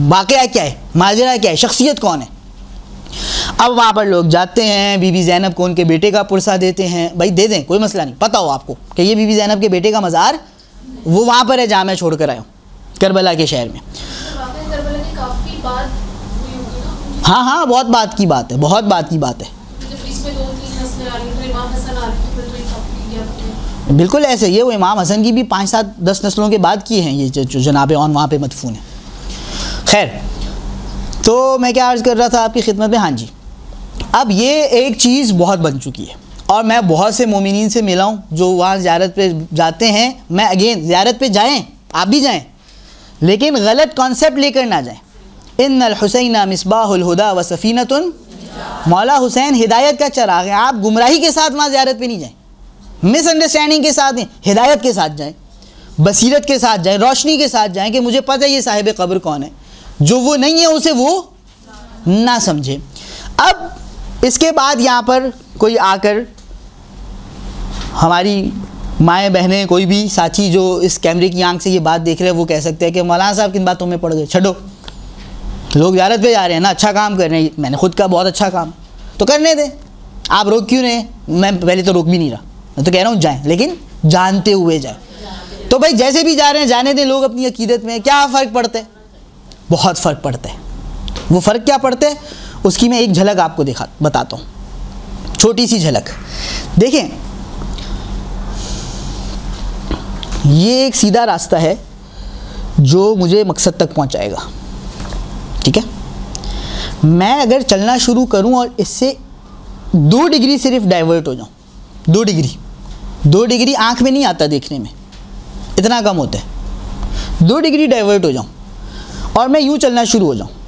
واقعہ کیا ہے، ماجرا کیا ہے، شخصیت کون ہے. اب وہاں پر لوگ جاتے ہیں، بی بی زینب کو ان کے بیٹے کا پرسہ دیتے ہیں. بھائی دے دیں، کوئی مسئلہ نہیں. پتہ ہو آپ کو کہ یہ بی بی زینب کے بیٹے کا مزار وہ وہاں پر ہے جہاں میں چھوڑ کر آیا ہوں، کربلا کے شہر میں. ہاں بہت بات کی بات ہے، بہت بات کی بات ہے. بالکل ایسے یہ وہ امام حسن کی بھی 5-7-10 نسلوں کے بعد کی ہیں یہ جو جناب اون وہاں پہ مدفون ہیں. خیر، تو میں کیا عرض کر رہا تھا آپ کی خدمت میں. ہاں جی، اب یہ ایک چیز بہت بن چکی ہے اور میں بہت سے مومنین سے ملا ہوں جو وہاں زیارت پہ جاتے ہیں. میں اگین زیارت پہ جائیں، آپ بھی جائیں، لیکن غلط کانسیپٹ لے کر نہ جائیں. ان الحسین مصباح الہدا و سفینۃ، مولا حسین ہدایت کا چراغ ہے. آپ گمراہی کے ساتھ وہاں زیارت پہ نہیں جائیں، مس انڈرسٹینڈنگ کے ساتھ نہیں، ہدایت کے ساتھ جائیں، بصیرت کے ساتھ جائیں، روشنی کے ساتھ جائیں کہ مجھے پتہ ہے یہ صاحب قبر کون ہے. جو وہ نہیں ہے اسے وہ نہ سمجھے. اب اس کے بعد یہاں پر کوئی آ کر ہماری مائیں بہنیں، کوئی بھی ساتھی جو اس کیمرے کی آنکھ سے یہ بات دیکھ رہے ہیں وہ کہہ سکتے ہیں کہ مولانا صاحب کن باتوں میں پڑ گئے. چھڈو، لوگ زیارت پہ جا رہے ہیں نا، اچھا کام کر رہے ہیں. میں نے خود کہا بہت اچھا کام تو کرنے دیں. آپ روک کیوں رہے ہیں؟ میں پہلے تو روک بھی نہیں رہا، میں تو کہہ رہا ہوں جائیں، لیکن جانتے ہوئے جائیں. تو بھائی جیسے بھی جا رہے ہیں جانے دیں, لوگ اپنی عقیدت میں. کیا فرق پڑتا ہے؟ بہت فرق پڑتا ہے. وہ فرق کیا پڑتا ہے اس کی میں ایک جھلک آپ کو بتاتا ہوں, چھوٹی سی جھلک. دیکھیں یہ ایک سیدھا راستہ ہے جو مجھے مقصد تک پہنچائے گا, ٹھیک ہے. میں اگر چلنا شروع کروں اور اس سے 2 ڈگری صرف ڈائیورٹ ہو جاؤں, 2 ڈگری آنکھ میں نہیں آتا دیکھنے میں, اتنا کم ہوتا ہے, 2 ڈگری ڈائیورٹ ہو جاؤں اور میں یوں چلنا شروع ہو جاؤں,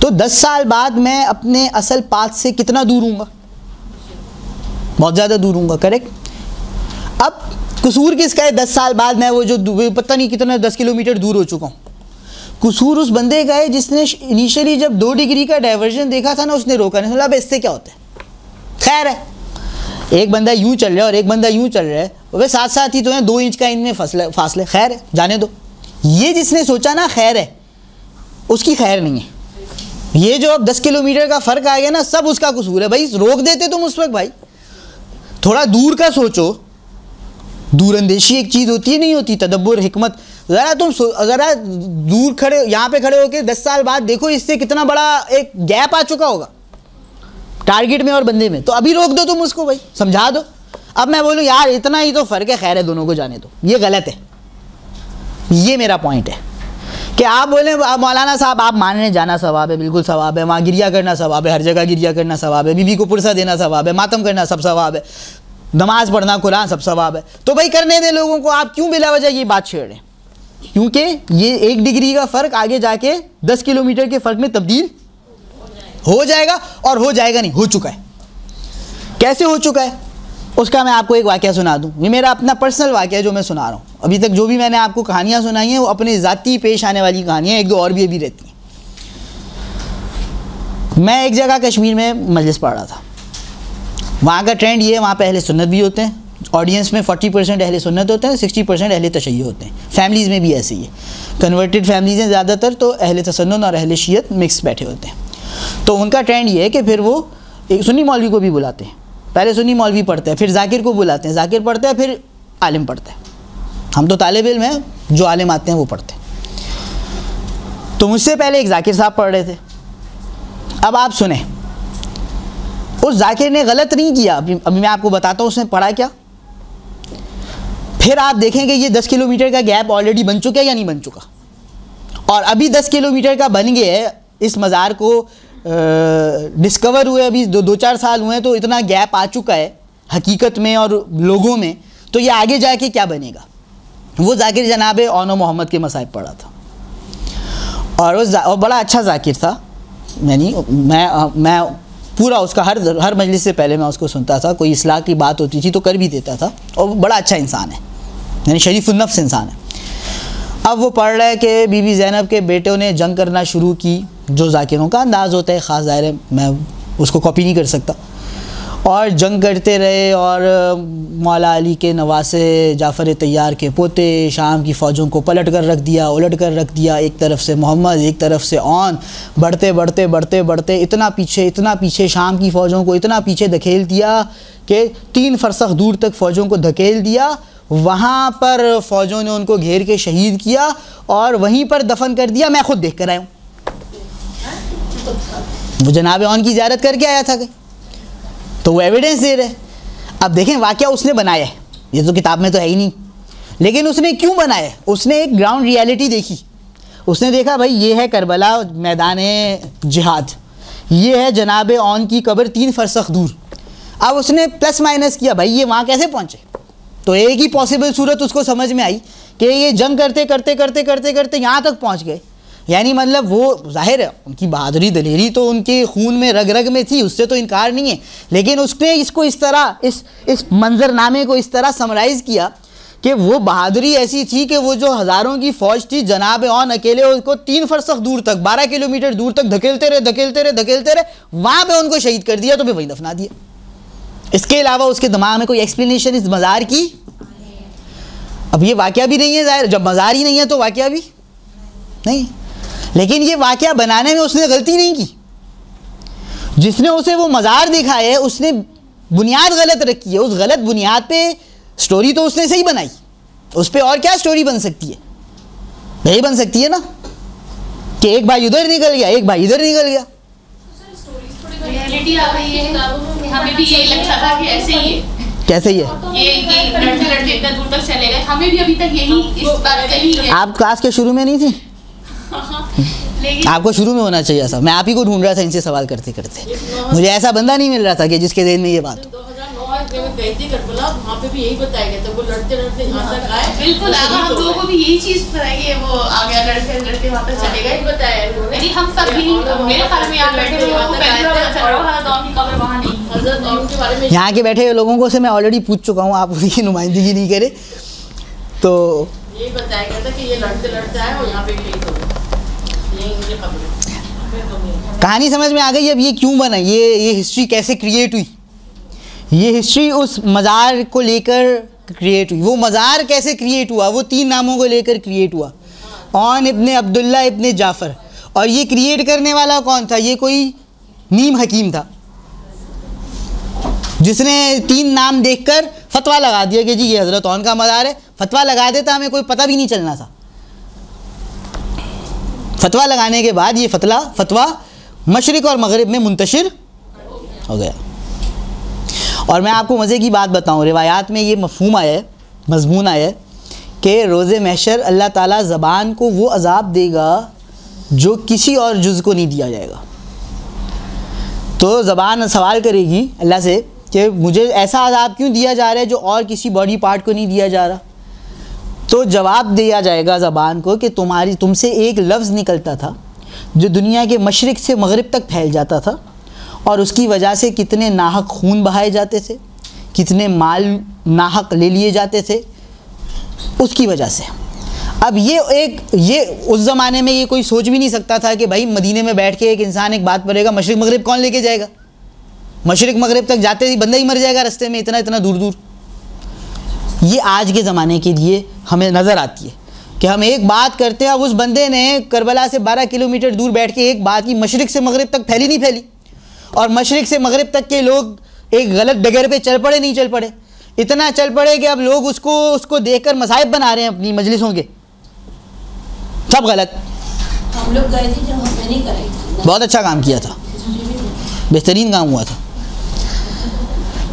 تو 10 سال بعد میں اپنے اصل پاتھ سے کتنا دور ہوں گا؟ بہت زیادہ دور ہوں گا, کریکٹ. اب قصور کس کا ہے؟ 10 سال بعد میں وہ جو پتہ نہیں کتنا 10 کلومیٹر دور ہو چکا ہوں. قصور اس بندے کا ہے جس نے انیشلی جب 2 ڈگری کا ڈائیورژن دیکھا تھا نا, اس نے روکا نہیں, سنا اب اس سے کیا ہوتا ہے. خیر ہے, ایک بندہ یوں چل رہا ہے اور ایک بندہ یوں چل رہا ہے, وہ ساتھ ساتھ ہی تو ہیں, 2 انچ کا ان میں فاصلے. خیر ہے, جانے دو. یہ جس نے سوچا نا خیر ہے, اس کی خیر نہیں ہے. یہ جو اب 10 کلومیٹر کا فرق آ گیا نا, سب اس کا قصور ہے. بھائی روک دیتے تم اس وقت, بھائی تھوڑا دور کا سوچو. دور اندیشی ایک چیز ہوتی ہے, نہیں ہوتی, تدبر, حکمت. ذرا تم ذرا دور کھڑے, یہاں پہ کھڑے ہو کے 10 سال بعد دیکھو اس سے کتنا بڑا ایک گیپ آ چکا ہوگا ٹارگٹ میں اور بندے میں. تو ابھی روک دو تم اس کو, بھائی سمجھا دو. اب میں بولوں یار اتنا ہی تو فرق ہے, خیر ہے دونوں کو جانے دو, یہ غلط ہے. یہ میرا پوائنٹ ہے کہ آپ بولیں مولانا صاحب آپ ماننے جانا ثواب ہے, بالکل ثواب ہے, وہاں گریا کرنا ثواب ہے, ہر جگہ گریا کرنا ثواب ہے, بیوی کو پرسہ دینا ثواب ہے, ماتم کرنا سب ثواب ہے, نماز پڑھنا قرآن سب ثواب ہے. تو بھائی کرنے دیں لوگوں کو, آپ کیوں بلا وجہ یہ بات چھیڑ رہے ہیں؟ کیونکہ یہ 1 ڈگری کا فرق آگے جا کے 10 کلومیٹر کے فرق میں تبدیل ہو جائے گا, اور ہو جائے گا نہیں, ہو چکا ہے. کیسے ہو چکا ہے اس کا میں آپ کو ایک واقعہ سنا دوں. یہ میرا اپنا پرسنل واقعہ ہے جو میں سنا رہا ہوں. ابھی تک جو بھی میں نے آپ کو کہانیاں سنائی ہیں وہ اپنے ذاتی پیش آنے والی کہانیاں, 1-2 اور بھی ابھی رہتی ہیں. میں ایک جگہ کشمیر میں مجلس پڑھ رہا تھا. وہاں کا ٹرینڈ یہ ہے, وہاں پہ اہل سنت بھی ہوتے ہیں, آڈینس میں 40% اہل سنت ہوتے ہیں, 60% اہل تشیع ہوتے ہیں. فیملیز میں بھی ایسے ہی ہے, کنورٹڈ فیملیز ہیں زیادہ تر, تو اہل تسنن اور اہل شیعت مکس بیٹھے ہوتے ہیں. تو ان کا ٹرینڈ یہ ہے کہ پھر وہ ایک سنی مولوی کو بھی بلاتے ہیں, پہلے سنی مولوی پڑھتے ہیں, پھر ذاکر کو بلاتے ہیں, ذاکر پڑھتے ہیں, پھر عالم پڑھتے ہیں. ہم تو طالب علم ہیں, جو عالم آتے ہیں وہ پڑھتے ہیں. تو مجھ سے پہلے ایک ذاکر صاحب پڑھ رہے تھے. اب آپ سنیں, اس ذاکر نے غلط نہیں کیا, ابھی میں آپ کو بتاتا ہوں اس نے پڑھا کیا. پھر آپ دیکھیں کہ یہ 10 کلومیٹر کا گیپ آلریڈی بن چکا ہے یا نہیں بن چکا, اور ابھی 10 کلومیٹر کا بن گیا ہے. اس مزار کو ڈسکور ہوئے ابھی 2-4 سال ہوئے ہیں, تو اتنا گیپ آ چکا ہے حقیقت میں اور لوگوں میں, تو یہ آگے جا کے کیا بنے گا. وہ ذاکر جناب اون و محمد کے مصائب پڑھا تھا, اور بڑا اچھا ذاکر تھا. یعنی میں پورا اس کا ہر مجلس سے پہلے میں اس کو سنتا تھا. کوئی اصلاح کی بات ہوتی تھی تو کر بھی دیتا تھا, اور بڑا اچھا انسان ہے, یعنی شریف النفس انسان ہے. اب وہ پڑھ رہا ہے کہ بی بی زینب کے بیٹوں نے جنگ کرنا شروع کی, جو ذاکروں کا انداز ہوتا ہے خاص, ظاہر ہے میں اس کو کاپی نہیں کر سکتا. اور جنگ کرتے رہے, اور مولا علی کے نواسے, جعفر طیار کے پوتے, شام کی فوجوں کو پلٹ کر رکھ دیا, الٹ کر رکھ دیا. ایک طرف سے محمد, ایک طرف سے اون, بڑھتے بڑھتے بڑھتے بڑھتے اتنا پیچھے شام کی فوجوں کو اتنا پیچھے دھکیل دیا کہ 3 فرسخ دور تک فوجوں کو دھکیل دیا. وہاں پر فوجوں نے ان کو گھیر کے شہید کیا اور وہیں پر دفن کر دیا. میں خود دیکھ کر آیا ہوں. وہ جناب اون کی زیارت کر کے آیا تھا کہ, تو وہ ایویڈنس دے رہے. اب دیکھیں واقعہ اس نے بنایا ہے, یہ تو کتاب میں تو ہے ہی نہیں, لیکن اس نے کیوں بنایا؟ اس نے ایک گراؤنڈ ریالٹی دیکھی. اس نے دیکھا بھائی یہ ہے کربلا میدان جہاد, یہ ہے جناب اون کی قبر 3 فرسخ دور. اب اس نے پلس مائنس کیا, بھائی یہ وہاں کیسے پہنچے. تو ایک ہی پاسبل صورت اس کو سمجھ میں آئی کہ یہ جنگ کرتے کرتے کرتے کرتے کرتے یہاں تک پہنچ گئے. یعنی مطلب وہ ظاہر ہے ان کی بہادری دلیری تو ان کے خون میں رگ رگ میں تھی, اس سے تو انکار نہیں ہے, لیکن اس نے اس کو اس طرح اس منظر نامے کو اس طرح سمرائز کیا کہ وہ بہادری ایسی تھی کہ وہ جو ہزاروں کی فوج تھی, جناب اون اکیلے اس کو 3 فرسخ دور تک 12 کلومیٹر دور تک دھکیلتے رہے, وہاں پہ ان کو شہید کر دیا, تو پھر وہیں دفنا دیا. اس کے علاوہ اس کے دماغ میں کوئی ایکسپلینیشن اس مزار کی. اب یہ واقعہ بھی نہیں ہے ظاہر, جب مزار ہی نہیں ہے تو واقعہ بھی نہیں, لیکن یہ واقعہ بنانے میں اس نے غلطی نہیں کی. جس نے اسے وہ مزار دکھایا ہے اس نے بنیاد غلط رکھی ہے. اس غلط بنیاد پہ سٹوری تو اس نے صحیح بنائی, اس پہ اور کیا سٹوری بن سکتی ہے؟ یہی بن سکتی ہے نا کہ ایک بھائی ادھر نکل گیا، ایک بھائی ادھر نکل گیا. ریئلٹی آ رہی ہے، ہمیں بھی یہی لگتا تھا کہ ایسے ہی ہے، کیسے ہی ہے، یہ لڑتے لڑتے اتنا دور تک چلے گئے. ہمیں بھی ابھی تک یہی اس بات کا ہی ہے. آپ کلاس کے شروع میں نہیں تھی؟ آپ کو شروع میں ہونا چاہیے تھا. میں آپ ہی کو ڈھونڈ رہا تھا ان سے سوال کرتے کرتے. مجھے ایسا بندہ نہیں مل رہا تھا کہ جس کے ذہن میں یہ بات. 2009 میں گئی تھی کربلا، وہاں پہ بھی یہی بتایا گیا تھا، وہ لڑتے لڑتے یہاں تک آئے. بالکل ہم لوگوں کو بھی یہی چیز بتائی کہ وہ آ گیا لڑتے لڑتے وہاں تک چلے گئے. بتایا یعنی ہم سب بھی میرے خیال میں یہاں بیٹھے لوگوں کو پہلی بار پتہ چل رہا ہے حضرت کی قبر وہاں نہیں. حضرت عون کے بارے میں یہاں کے بیٹھے ہوئے لوگوں کو سے میں آلریڈی پوچھ چکا ہوں، آپ ان کی نمائندگی نہیں کرے. تو یہی بتایا گیا تھا کہ یہ لڑتے لڑتے آئے اور یہاں پہ بھی یہی مجھے خبر ہے. کہانی سمجھ میں آ گئی. اب یہ کیوں بنا، یہ ہسٹری کیسے کریٹ ہوئی؟ یہ ہسٹری اس مزار کو لے کر کریٹ ہوئی. وہ مزار کیسے کریٹ ہوا؟ وہ 3 ناموں کو لے کر کریٹ ہوا، عون ابن عبداللہ ابن جعفر. اور یہ کریٹ کرنے والا کون تھا؟ یہ کوئی نیم حکیم تھا جس نے 3 نام دیکھ کر فتویٰ لگا دیا کہ جی یہ حضرت عون کا مزار ہے. فتویٰ لگا دیتا ہمیں کوئی پتہ بھی نہیں چلنا تھا. فتویٰ لگانے کے بعد یہ فتویٰ مشرق اور مغرب میں منتشر ہو گیا. اور میں آپ کو مزے کی بات بتاؤں، روایات میں یہ مفہوم آیا ہے، مضمون آیا ہے کہ روز محشر اللہ تعالیٰ زبان کو وہ عذاب دے گا جو کسی اور جز کو نہیں دیا جائے گا. تو زبان سوال کرے گی اللہ سے کہ مجھے ایسا عذاب کیوں دیا جا رہا ہے جو اور کسی باڈی پارٹ کو نہیں دیا جا رہا. تو جواب دیا جائے گا زبان کو کہ تم سے ایک لفظ نکلتا تھا جو دنیا کے مشرق سے مغرب تک پھیل جاتا تھا، اور اس کی وجہ سے کتنے ناحق خون بہائے جاتے تھے، کتنے مال ناحق لے لیے جاتے تھے اس کی وجہ سے. اب یہ اس زمانے میں یہ کوئی سوچ بھی نہیں سکتا تھا کہ بھائی مدینے میں بیٹھ کے ایک انسان ایک بات پڑھے گا، مشرق مغرب کون لے کے جائے گا؟ مشرق مغرب تک جاتے ہی بندہ ہی مر جائے گا رستے میں، اتنا دور دور. یہ آج کے زمانے کے لیے ہمیں نظر آتی ہے کہ ہم ایک بات کرتے ہیں، اب اس بندے نے کربلا سے 12 کلومیٹر دور بیٹھ کے ایک بات کی، مشرق سے مغرب تک پھیلی نہیں پھیلی، اور مشرق سے مغرب تک کے لوگ ایک غلط ڈگر پہ چل پڑے نہیں چل پڑے. اتنا چل پڑے کہ اب لوگ اس کو دیکھ کر مصائب بنا رہے ہیں اپنی مجلسوں کے. سب غلط. ہم لوگ گئے تھے جب ہم نے نہیں کرائی تھی. بہت اچھا کام کیا تھا، بہترین کام ہوا تھا.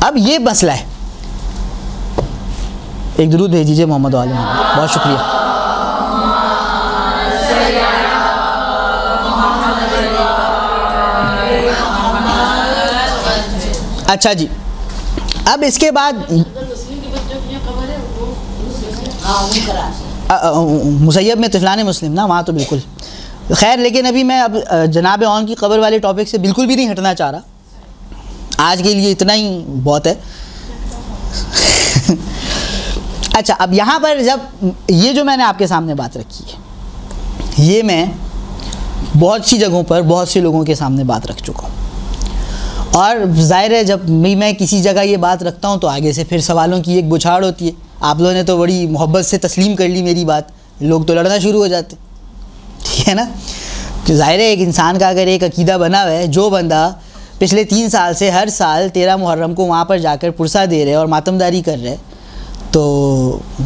اب یہ مسئلہ ہے. ایک درود بھیج دیجیے محمد عالم. بہت شکریہ. اچھا جی، اب اس کے بعد مسیب میں طفلان مسلم نا، وہاں تو بالکل خیر. لیکن ابھی میں اب جناب عون کی قبر والے ٹاپک سے بالکل بھی نہیں ہٹنا چاہ رہا. آج کے لیے اتنا ہی بہت ہے. اچھا، اب یہاں پر جب یہ جو میں نے آپ کے سامنے بات رکھی ہے، یہ میں بہت سی جگہوں پر بہت سے لوگوں کے سامنے بات رکھ چکا ہوں. اور ظاہر ہے جب میں کسی جگہ یہ بات رکھتا ہوں تو آگے سے پھر سوالوں کی ایک بچھاڑ ہوتی ہے. آپ لوگوں نے تو بڑی محبت سے تسلیم کر لی میری بات، لوگ تو لڑنا شروع ہو جاتے. ٹھیک ہے نا؟ کہ ظاہر ہے ایک انسان کا اگر ایک عقیدہ بنا ہوا ہے، جو بندہ پچھلے 3 سال سے ہر سال 13 محرم کو وہاں پر جا کر پرسہ دے رہے اور ماتمداری کر رہے، تو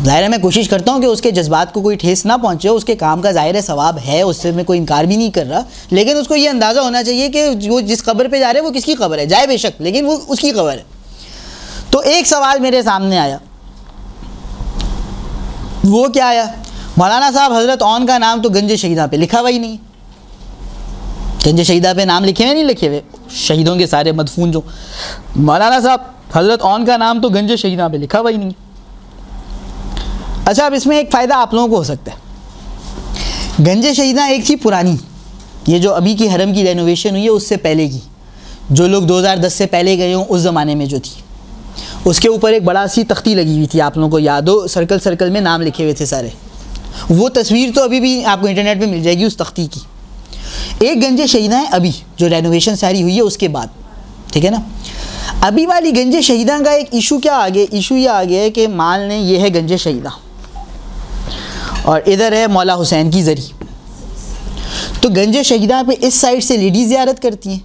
ظاہر ہے میں کوشش کرتا ہوں کہ اس کے جذبات کو کوئی ٹھیس نہ پہنچے. اس کے کام کا ظاہر ہے ثواب ہے، اس سے میں کوئی انکار بھی نہیں کر رہا، لیکن اس کو یہ اندازہ ہونا چاہیے کہ وہ جس قبر پہ جا رہے ہیں وہ کس کی قبر ہے. جائے بے شک، لیکن وہ اس کی قبر ہے. تو ایک سوال میرے سامنے آیا، وہ کیا آیا؟ مولانا صاحب حضرت عون کا نام تو گنج شہیدہ پہ لکھا ہوا ہی نہیں. گنج شہیدہ پہ نام لکھے ہوئے نہیں لکھے ہوئے شہیدوں کے سارے مدفون جو. مولانا صاحب حضرت عون کا نام تو گنج شہیدہ پہ لکھا ہوا ہی نہیں. اچھا، اب اس میں ایک فائدہ آپ لوگوں کو ہو سکتا ہے. گنج شہیدہ ایک تھی پرانی، یہ جو ابھی کی حرم کی رینوویشن ہوئی ہے اس سے پہلے کی، جو لوگ 2010 سے پہلے گئے ہوں اس زمانے میں جو تھی، اس کے اوپر ایک بڑا سی تختی لگی ہوئی تھی. آپ لوگوں کو یاد ہو، سرکل میں نام لکھے ہوئے تھے سارے. وہ تصویر تو ابھی بھی آپ کو انٹرنیٹ پہ مل جائے گی اس تختی کی. ایک گنج شہیدہ ہے ابھی جو رینوویشن ساری ہوئی ہے اس کے بعد. ٹھیک ہے نا؟ ابھی والی گنج شہیدہ کا ایک ایشو کیا آ گیا؟ ایشو یہ آ گیا ہے کہ مان لیں یہ ہے گنج شہیدہ اور ادھر ہے مولا حسین کی زری. تو گنج شہیدہ پہ اس سائڈ سے لیڈیز زیارت کرتی ہیں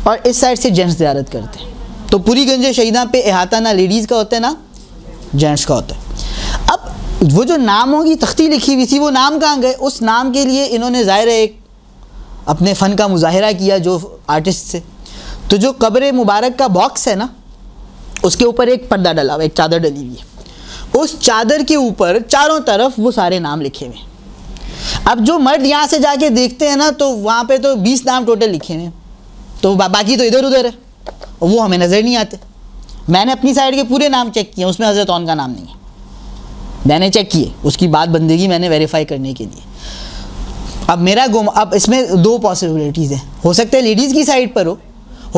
اور اس سائڈ سے جینٹس زیارت کرتے ہیں. تو پوری گنج شہیدہ پہ احاطہ نہ لیڈیز کا ہوتا ہے نہ جینٹس کا ہوتا ہے. اب وہ جو ناموں کی تختی لکھی ہوئی تھی وہ نام کہاں گئے؟ اس نام کے لیے انہوں نے ظاہر ایک اپنے فن کا مظاہرہ کیا جو آرٹسٹ سے. تو جو قبر مبارک کا باکس ہے نا اس کے اوپر ایک پردہ ڈلا ہوا، ایک چادر ڈلی ہوئی ہے، اس چادر کے اوپر چاروں طرف وہ سارے نام لکھے ہوئے ہیں. اب جو مرد یہاں سے جا کے دیکھتے ہیں نا تو وہاں پہ تو 20 نام ٹوٹل لکھے ہوئے ہیں، تو باقی تو ادھر ادھر ہے اور وہ ہمیں نظر نہیں آتے. میں نے اپنی سائڈ کے پورے نام چیک کیے، اس میں حضرت عون کا نام نہیں ہے. میں نے چیک کیے، اس کی بات بندگی میں نے ویریفائی کرنے کے لیے. اب اب اس میں 2 پاسبلٹیز ہیں، ہو سکتا ہے لیڈیز کی سائڈ پر ہو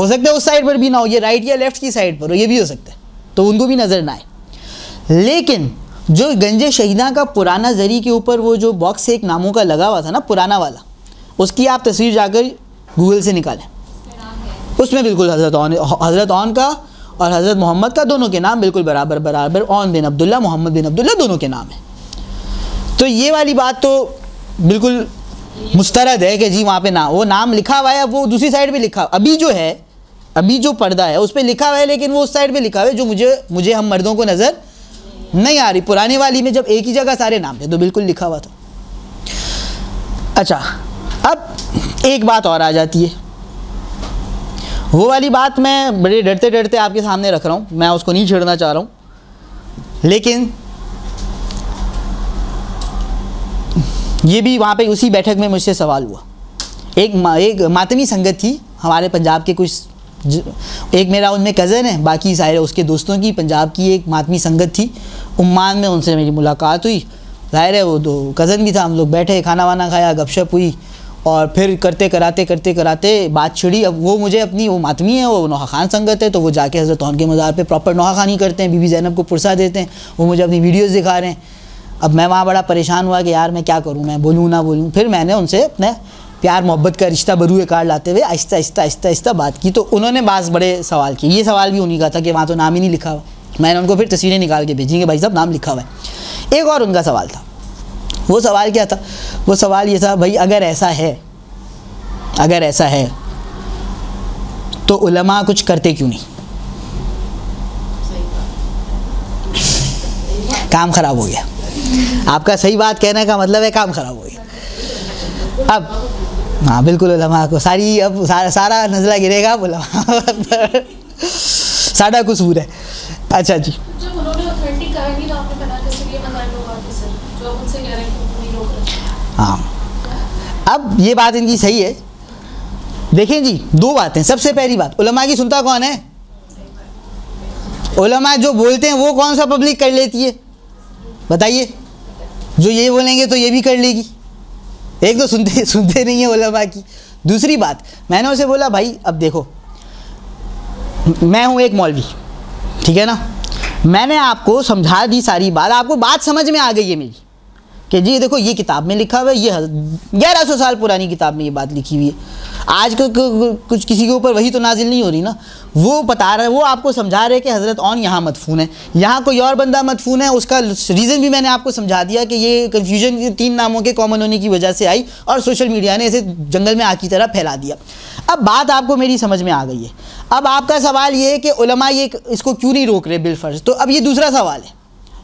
سکتا ہے اس سائڈ پر بھی نہ ہو، یہ رائٹ یا لیفٹ کی سائڈ پر ہو، یہ بھی ہو سکتا ہے، تو ان کو بھی نظر نہ آئے. لیکن جو گنج شہیداں کا پرانا زری کے اوپر وہ جو باکس سے ایک ناموں کا لگا ہوا تھا نا پرانا والا، اس کی آپ تصویر جا کر گوگل سے نکالیں، اس میں بالکل حضرت عون کا اور حضرت محمد کا دونوں کے نام بالکل برابر عون بن عبداللہ محمد بن عبداللہ دونوں کے نام ہیں. تو یہ والی بات تو بالکل مسترد ہے کہ جی وہاں پہ وہ نام لکھا ہوا ہے، وہ دوسری سائڈ پہ لکھا ابھی جو پردہ ہے اس پہ لکھا ہوا ہے، لیکن وہ اس سائڈ پہ لکھا ہوا ہے جو مجھے ہم مردوں کو نظر نہیں آ رہی. پرانے والی میں جب ایک ہی جگہ سارے نام تھے تو بالکل لکھا ہوا تھا. اچھا اب ایک بات اور آ جاتی ہے، وہ والی بات میں بڑے ڈرتے آپ کے سامنے رکھ رہا ہوں، میں اس کو نہیں چھیڑنا چاہ رہا ہوں، لیکن یہ بھی وہاں پہ اسی بیٹھک میں مجھ سے سوال ہوا. ایک ماتمی سنگت تھی ہمارے پنجاب کے کچھ، ایک میرا ان میں کزن ہے، باقی سارے اس کے دوستوں کی پنجاب کی ایک ماتمی سنگت تھی عمان میں، ان سے میری ملاقات ہوئی. ظاہر ہے وہ 2 کزن بھی تھا، ہم لوگ بیٹھے کھانا وانا کھایا، گپ شپ ہوئی، اور پھر کرتے کراتے بات چھڑی. اب وہ مجھے اپنی وہ ماتمی ہے، وہ نوحہ خان سنگت ہے، تو وہ جا کے حضرت عون کے مزار پہ پراپر نوحہ خانی کرتے ہیں، بی بی زینب کو پرسہ دیتے ہیں، وہ مجھے اپنی ویڈیوز دکھا رہے ہیں. اب میں وہاں بڑا پریشان ہوا کہ یار میں کیا کروں، میں بولوں نہ بولوں. پھر میں نے ان سے اپنے پیار محبت کا رشتہ بروئے کار لاتے ہوئے آہستہ بات کی. تو انہوں نے بعض بڑے سوال کیے، یہ سوال بھی انہیں کا تھا کہ وہاں تو نام ہی نہیں لکھا ہوا. میں نے ان کو پھر تصویریں نکال کے بھیجی کہ بھائی صاحب نام لکھا ہوا ہے. ایک اور ان کا سوال تھا، وہ سوال کیا تھا؟ وہ سوال یہ تھا بھائی اگر ایسا ہے تو علماء کچھ کرتے کیوں نہیں؟ کام خراب ہو گیا. آپ کا صحیح بات کہنے کا مطلب ہے کام خراب ہو گیا. اب ہاں بالکل علماء کو سارا نزلہ گرے گا، علماء ساڑھا قصور ہے. اچھا جی، جب انہوں نے اوتھینٹک کہا نہیں تو آپ نے بنا کے یہ مزاج لوگ آتے سر جو ان سے کہہ رہے ہیں کہ نہیں روک رہے. ہاں اب یہ بات ان کی صحیح ہے. دیکھیں جی 2 باتیں. سب سے پہلی بات، علماء کی سنتا کون ہے؟ علماء جو بولتے ہیں وہ کون سا پبلک کر لیتی ہے بتائیے؟ جو یہ بولیں گے تو یہ بھی کر لے گی. ایک تو سنتے نہیں ہیں علماء کی. دوسری بات میں نے اسے بولا بھائی اب دیکھو میں ہوں ایک مولوی، ٹھیک ہے نا، میں نے آپ کو سمجھا دی ساری بات، آپ کو بات سمجھ میں آ گئی ہے میری کہ جی دیکھو یہ کتاب میں لکھا ہوا ہے، یہ 1100 سال پرانی کتاب میں یہ بات لکھی ہوئی ہے. آج کچھ کسی کے اوپر وہی تو نازل نہیں ہو رہی نا، وہ بتا رہا ہے، وہ آپ کو سمجھا رہے کہ حضرت عون یہاں مدفون ہے، یہاں کوئی اور بندہ مدفون ہے. اس کا ریزن بھی میں نے آپ کو سمجھا دیا کہ یہ کنفیوژن 3 ناموں کے کامن ہونے کی وجہ سے آئی اور سوشل میڈیا نے اسے جنگل میں آگ کی طرح پھیلا دیا. اب بات آپ کو میری سمجھ میں آ گئی ہے. اب آپ کا سوال یہ ہے کہ علماء اس کو کیوں نہیں روک رہے بالفرض. تو اب یہ دوسرا سوال ہے،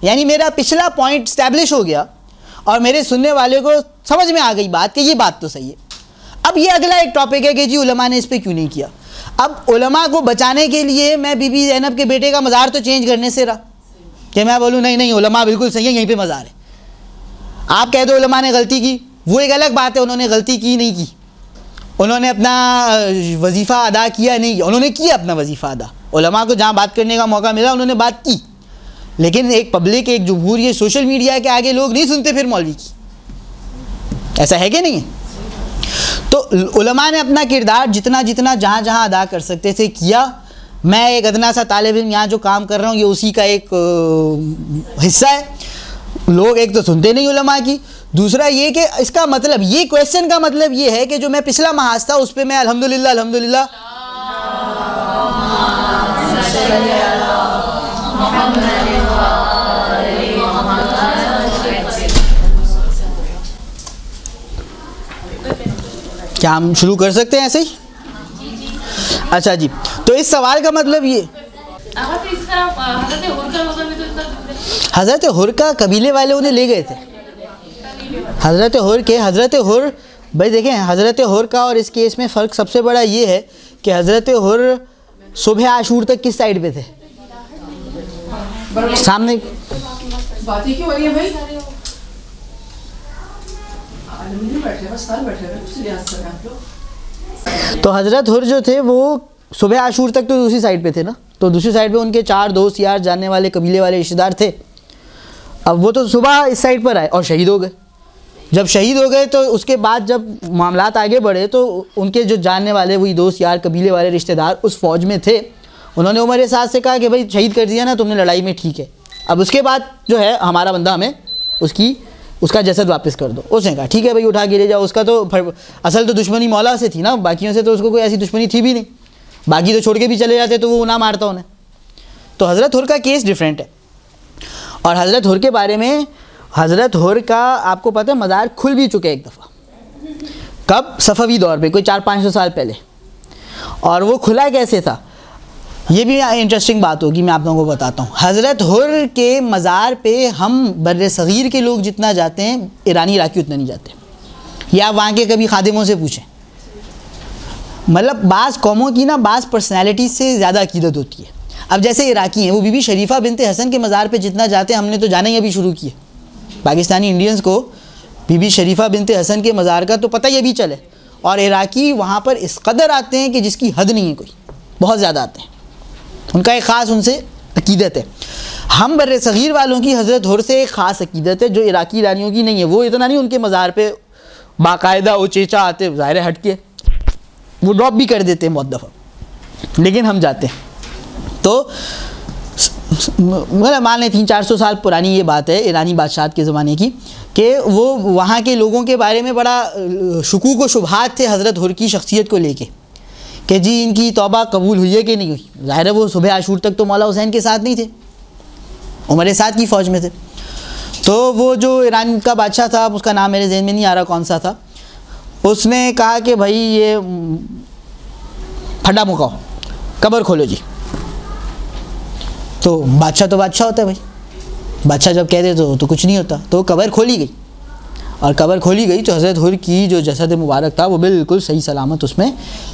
یعنی میرا پچھلا پوائنٹ اسٹیبلش ہو گیا اور میرے سننے والے کو سمجھ میں آ گئی بات کہ یہ بات تو صحیح ہے. اب یہ اگلا ایک ٹاپک ہے کہ جی علماء نے اس پہ کیوں نہیں کیا. اب علماء کو بچانے کے لیے میں بی بی زینب کے بیٹے کا مزار تو چینج کرنے سے رہا کہ میں بولوں نہیں علماء بالکل صحیح ہے، یہیں پہ مزار ہے. آپ کہہ دو علماء نے غلطی کی، وہ ایک الگ بات ہے، انہوں نے غلطی کی نہیں کی، انہوں نے اپنا وظیفہ ادا کیا نہیں کیا، انہوں نے کیا اپنا وظیفہ ادا. علماء کو جہاں بات کرنے کا موقع ملا انہوں نے بات کی، لیکن ایک پبلک، ایک جمہور، یہ سوشل میڈیا کے آگے لوگ نہیں سنتے پھر مولوی کی. ایسا ہے کہ نہیں ہے؟ تو علماء نے اپنا کردار جتنا جہاں جہاں ادا کر سکتے تھے کیا. میں ایک ادنا سا طالب علم یہاں جو کام کر رہا ہوں یہ اسی کا ایک حصہ ہے. لوگ ایک تو سنتے نہیں علماء کی، دوسرا یہ کہ اس کا مطلب، یہ کویسچن کا مطلب یہ ہے کہ جو میں پچھلا محاذ تھا اس پہ میں الحمدللہ کیا ہم شروع کر سکتے ہیں ایسے ہی؟ اچھا جی، تو اس سوال کا مطلب یہ حضرت حر کا قبیلے والے انہیں لے گئے تھے. حضرت حر بھائی دیکھیں, حضرت حر کا اور اس کیس میں فرق سب سے بڑا یہ ہے کہ حضرت حر صبح عاشور تک کس سائڈ پہ تھے؟ سامنے. تو حضرت حر جو تھے وہ صبح عاشور تک تو دوسری سائڈ پہ تھے نا, تو دوسری سائڈ پہ ان کے 4 دوست یار جاننے والے قبیلے والے رشتہ دار تھے. اب وہ تو صبح اس سائڈ پر آئے اور شہید ہو گئے. جب شہید ہو گئے تو اس کے بعد جب معاملات آگے بڑھے تو ان کے جو جاننے والے وہی دوست یار قبیلے والے رشتہ دار اس فوج میں تھے, انہوں نے عمر سعد سے کہا کہ بھائی شہید کر دیا نا تم نے لڑائی میں, ٹھیک ہے, اب اس کے بعد جو ہے ہمارا بندہ ہمیں اس کا جسد واپس کر دو. اس نے کہا ٹھیک ہے بھائی اٹھا کے لے جاؤ. اس کا تو اصل تو دشمنی مولا سے تھی نا, باقیوں سے تو اس کو کوئی ایسی دشمنی تھی بھی نہیں, باقی تو چھوڑ کے بھی چلے جاتے تو وہ نہ مارتا انہیں. تو حضرت حر کا کیس ڈیفرنٹ ہے. اور حضرت حر کے بارے میں, حضرت حر کا آپ کو پتہ ہے مزار کھل بھی چکے ایک دفعہ. کب؟ صفوی دور پہ, کوئی 400-500 سال پہلے. اور وہ کھلا کیسے تھا یہ بھی انٹرسٹنگ بات ہوگی, میں آپ لوگوں کو بتاتا ہوں. حضرت حر کے مزار پہ ہم بر صغیر کے لوگ جتنا جاتے ہیں ایرانی عراقی اتنا نہیں جاتے. یا وہاں کے کبھی خادموں سے پوچھیں, مطلب بعض قوموں کی نا بعض پرسنالٹی سے زیادہ عقیدت ہوتی ہے. اب جیسے عراقی ہیں وہ بی بی شریفہ بنت حسن کے مزار پہ جتنا جاتے ہیں, ہم نے تو جانا ہی ابھی شروع کیے. پاکستانی انڈینز کو بی بی شریفہ بنت حسن کے مزار کا تو پتہ ہی ابھی چلے, اور عراقی وہاں پر اس قدر آتے ہیں کہ جس کی حد نہیں ہے کوئی, بہت زیادہ آتے ہیں. ان کا ایک خاص ان سے عقیدت ہے. ہم بر صغیر والوں کی حضرت حر سے ایک خاص عقیدت ہے جو عراقی ایرانیوں کی نہیں ہے. وہ اتنا نہیں ان کے مزار پہ باقاعدہ اچیچا آتے, ظاہر ہٹ کے وہ ڈراپ بھی کر دیتے ہیں بہت دفعہ, لیکن ہم جاتے ہیں. تو مان لیں 300-400 سال پرانی یہ بات ہے ایرانی بادشاہت کے زمانے کی, کہ وہ وہاں کے لوگوں کے بارے میں بڑا شکوک و شبہات تھے حضرت حر کی شخصیت کو لے کے, کہ جی ان کی توبہ قبول ہوئی ہے کہ نہیں ہوئی. ظاہر ہے وہ صبح عاشور تک تو مولا حسین کے ساتھ نہیں تھے, عمر سعد کی فوج میں تھے. تو وہ جو ایران کا بادشاہ تھا, اس کا نام میرے ذہن میں نہیں آ رہا کون سا تھا, اس نے کہا کہ بھائی یہ پھڈا مکاؤ, قبر کھولو جی. تو بادشاہ ہوتا ہے بھائی, بادشاہ جب کہہ دے تو کچھ نہیں ہوتا. تو قبر کھولی گئی, اور قبر کھولی گئی تو حضرت حر کی جو جسد مبارک تھا وہ بالکل صحیح سلامت اس میں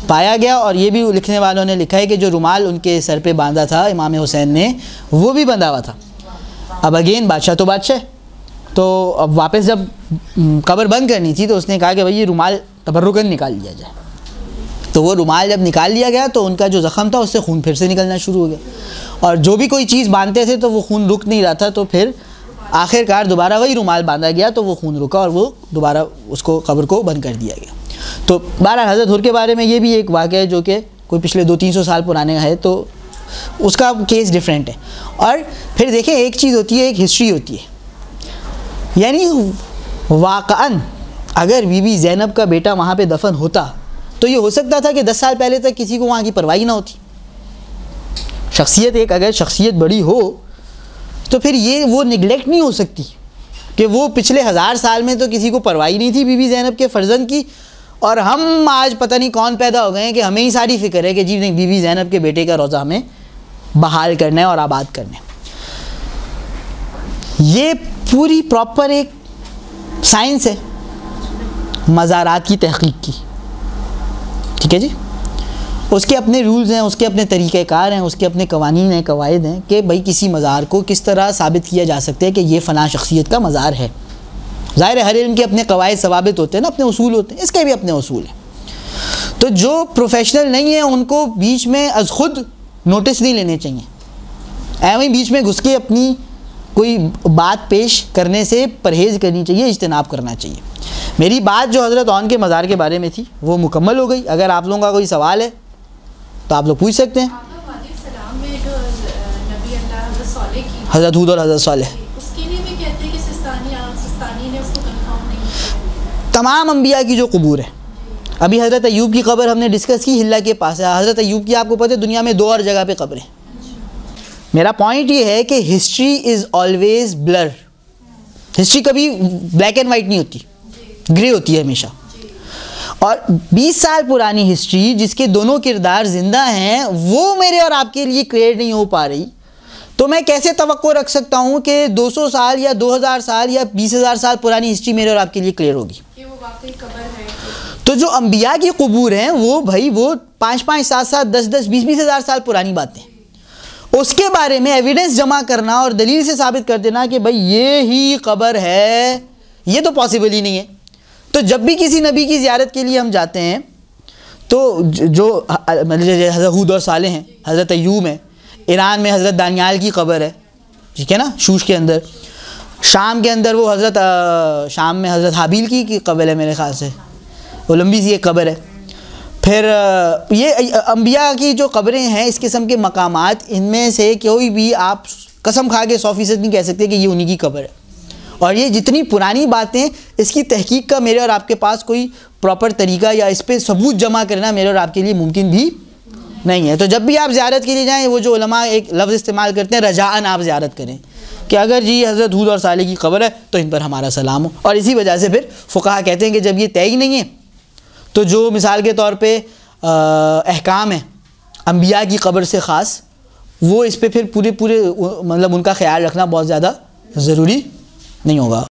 پایا گیا. اور یہ بھی لکھنے والوں نے لکھا ہے کہ جو رومال ان کے سر پہ باندھا تھا امام حسین نے, وہ بھی بندھا ہوا تھا. اب اگین بادشاہ, تو اب واپس جب قبر بند کرنی تھی تو اس نے کہا کہ بھائی یہ رومال تبرکاً نکال لیا جائے. تو وہ رومال جب نکال لیا گیا تو ان کا جو زخم تھا اس سے خون پھر سے نکلنا شروع ہو گیا, اور جو بھی کوئی چیز باندھتے تھے تو وہ خون رک نہیں رہا تھا. تو پھر آخر کار دوبارہ وہی رومال باندھا گیا تو وہ خون رکا, اور وہ دوبارہ اس کو قبر کو بند کر دیا گیا. تو بہرحال حضرت حر کے بارے میں یہ بھی ایک واقعہ ہے جو کہ کوئی پچھلے 200-300 سال پرانے ہے, تو اس کا کیس ڈیفرنٹ ہے. اور پھر دیکھیں ایک چیز ہوتی ہے, ایک ہسٹری ہوتی ہے. یعنی واقعاً اگر بی بی زینب کا بیٹا وہاں پہ دفن ہوتا تو یہ ہو سکتا تھا کہ 10 سال پہلے تک کسی کو وہاں کی پرواہ نہ ہوتی. شخصیت اگر شخصیت بڑی ہو تو پھر یہ وہ نگلیکٹ نہیں ہو سکتی کہ وہ پچھلے 1000 سال میں تو کسی کو پرواہ نہیں تھی بی بی زینب کے فرزند کی, اور ہم آج پتہ نہیں کون پیدا ہو گئے ہیں کہ ہمیں ہی ساری فکر ہے کہ جی نہیں بی بی زینب کے بیٹے کا روضہ ہمیں بحال کرنا ہے اور آباد کرنا ہے. یہ پوری پراپر ایک سائنس ہے مزارات کی تحقیق کی, ٹھیک ہے جی. اس کے اپنے رولز ہیں, اس کے اپنے طریقہ کار ہیں, اس کے اپنے قوانین ہیں, قواعد ہیں کہ بھائی کسی مزار کو کس طرح ثابت کیا جا سکتا ہے کہ یہ فلاں شخصیت کا مزار ہے. ظاہر ہے ہر علم کے اپنے قواعد ثوابت ہوتے ہیں نا, اپنے اصول ہوتے ہیں, اس کے بھی اپنے اصول ہیں. تو جو پروفیشنل نہیں ہیں ان کو بیچ میں از خود نوٹس نہیں لینے چاہیے, ایویں بیچ میں گھس کے اپنی کوئی بات پیش کرنے سے پرہیز کرنی چاہیے, اجتناب کرنا چاہیے. میری بات جو حضرت عون کے مزار کے بارے میں تھی وہ مکمل ہو گئی. اگر آپ لوگوں کا کوئی سوال ہے تو آپ لوگ پوچھ سکتے ہیں. حضرت ہود اور حضرت صالح تمام انبیاء کی جو قبور ہے. ابھی حضرت ایوب کی قبر ہم نے ڈسکس کی, ہلا کے پاس ہے. حضرت ایوب کی آپ کو پتہ ہے دنیا میں 2 اور جگہ پہ قبریں. میرا پوائنٹ یہ ہے کہ history is always blur. History کبھی بلیک اینڈ وائٹ نہیں ہوتی, گرے ہوتی ہے ہمیشہ. اور 20 سال پرانی ہسٹری جس کے دونوں کردار زندہ ہیں وہ میرے اور آپ کے لیے کلیئر نہیں ہو پا رہی، تو میں کیسے توقع رکھ سکتا ہوں کہ 200 سال یا 2000 سال یا 20,000 سال پرانی ہسٹری میرے اور آپ کے لیے کلیئر ہوگی؟ کہ وہ واقعی قبر ہے۔ تو جو انبیاء کی قبور ہیں وہ بھائی وہ 5-5 7-7 10-10 20-20 ہزار سال پرانی باتیں، اس کے بارے میں ایویڈنس جمع کرنا اور دلیل سے ثابت کر دینا کہ بھائی یہ ہی قبر ہے، یہ تو پاسبل ہی نہیں ہے۔ تو جب بھی کسی نبی کی زیارت کے لیے ہم جاتے ہیں تو جو حضرت ہود اور صالح ہیں، حضرت ایوب ہیں، ایران میں حضرت دانیال کی قبر ہے، ٹھیک ہے نا، شوش کے اندر، شام کے اندر وہ شام میں حضرت حابیل کی قبر ہے میرے خیال سے، وہ لمبی سی ایک قبر ہے۔ پھر یہ انبیاء کی جو قبریں ہیں، اس قسم کے مقامات، ان میں سے کوئی بھی آپ قسم کھا کے 100% نہیں کہہ سکتے کہ یہ انہی کی قبر ہے۔ اور یہ جتنی پرانی باتیں، اس کی تحقیق کا میرے اور آپ کے پاس کوئی پراپر طریقہ یا اس پہ ثبوت جمع کرنا میرے اور آپ کے لیے ممکن بھی نہیں ہے۔ تو جب بھی آپ زیارت کے لیے جائیں، وہ جو علماء ایک لفظ استعمال کرتے ہیں رجاءً آپ زیارت کریں کہ اگر جی حضرت ہود اور صالح کی قبر ہے تو ان پر ہمارا سلام ہو۔ اور اسی وجہ سے پھر فقہا کہتے ہیں کہ جب یہ طے ہی نہیں ہے تو جو مثال کے طور پہ احکام ہیں انبیاء کی قبر سے خاص، وہ اس پہ پھر پورے مطلب ان کا خیال رکھنا بہت زیادہ ضروری نہیں ہوگا۔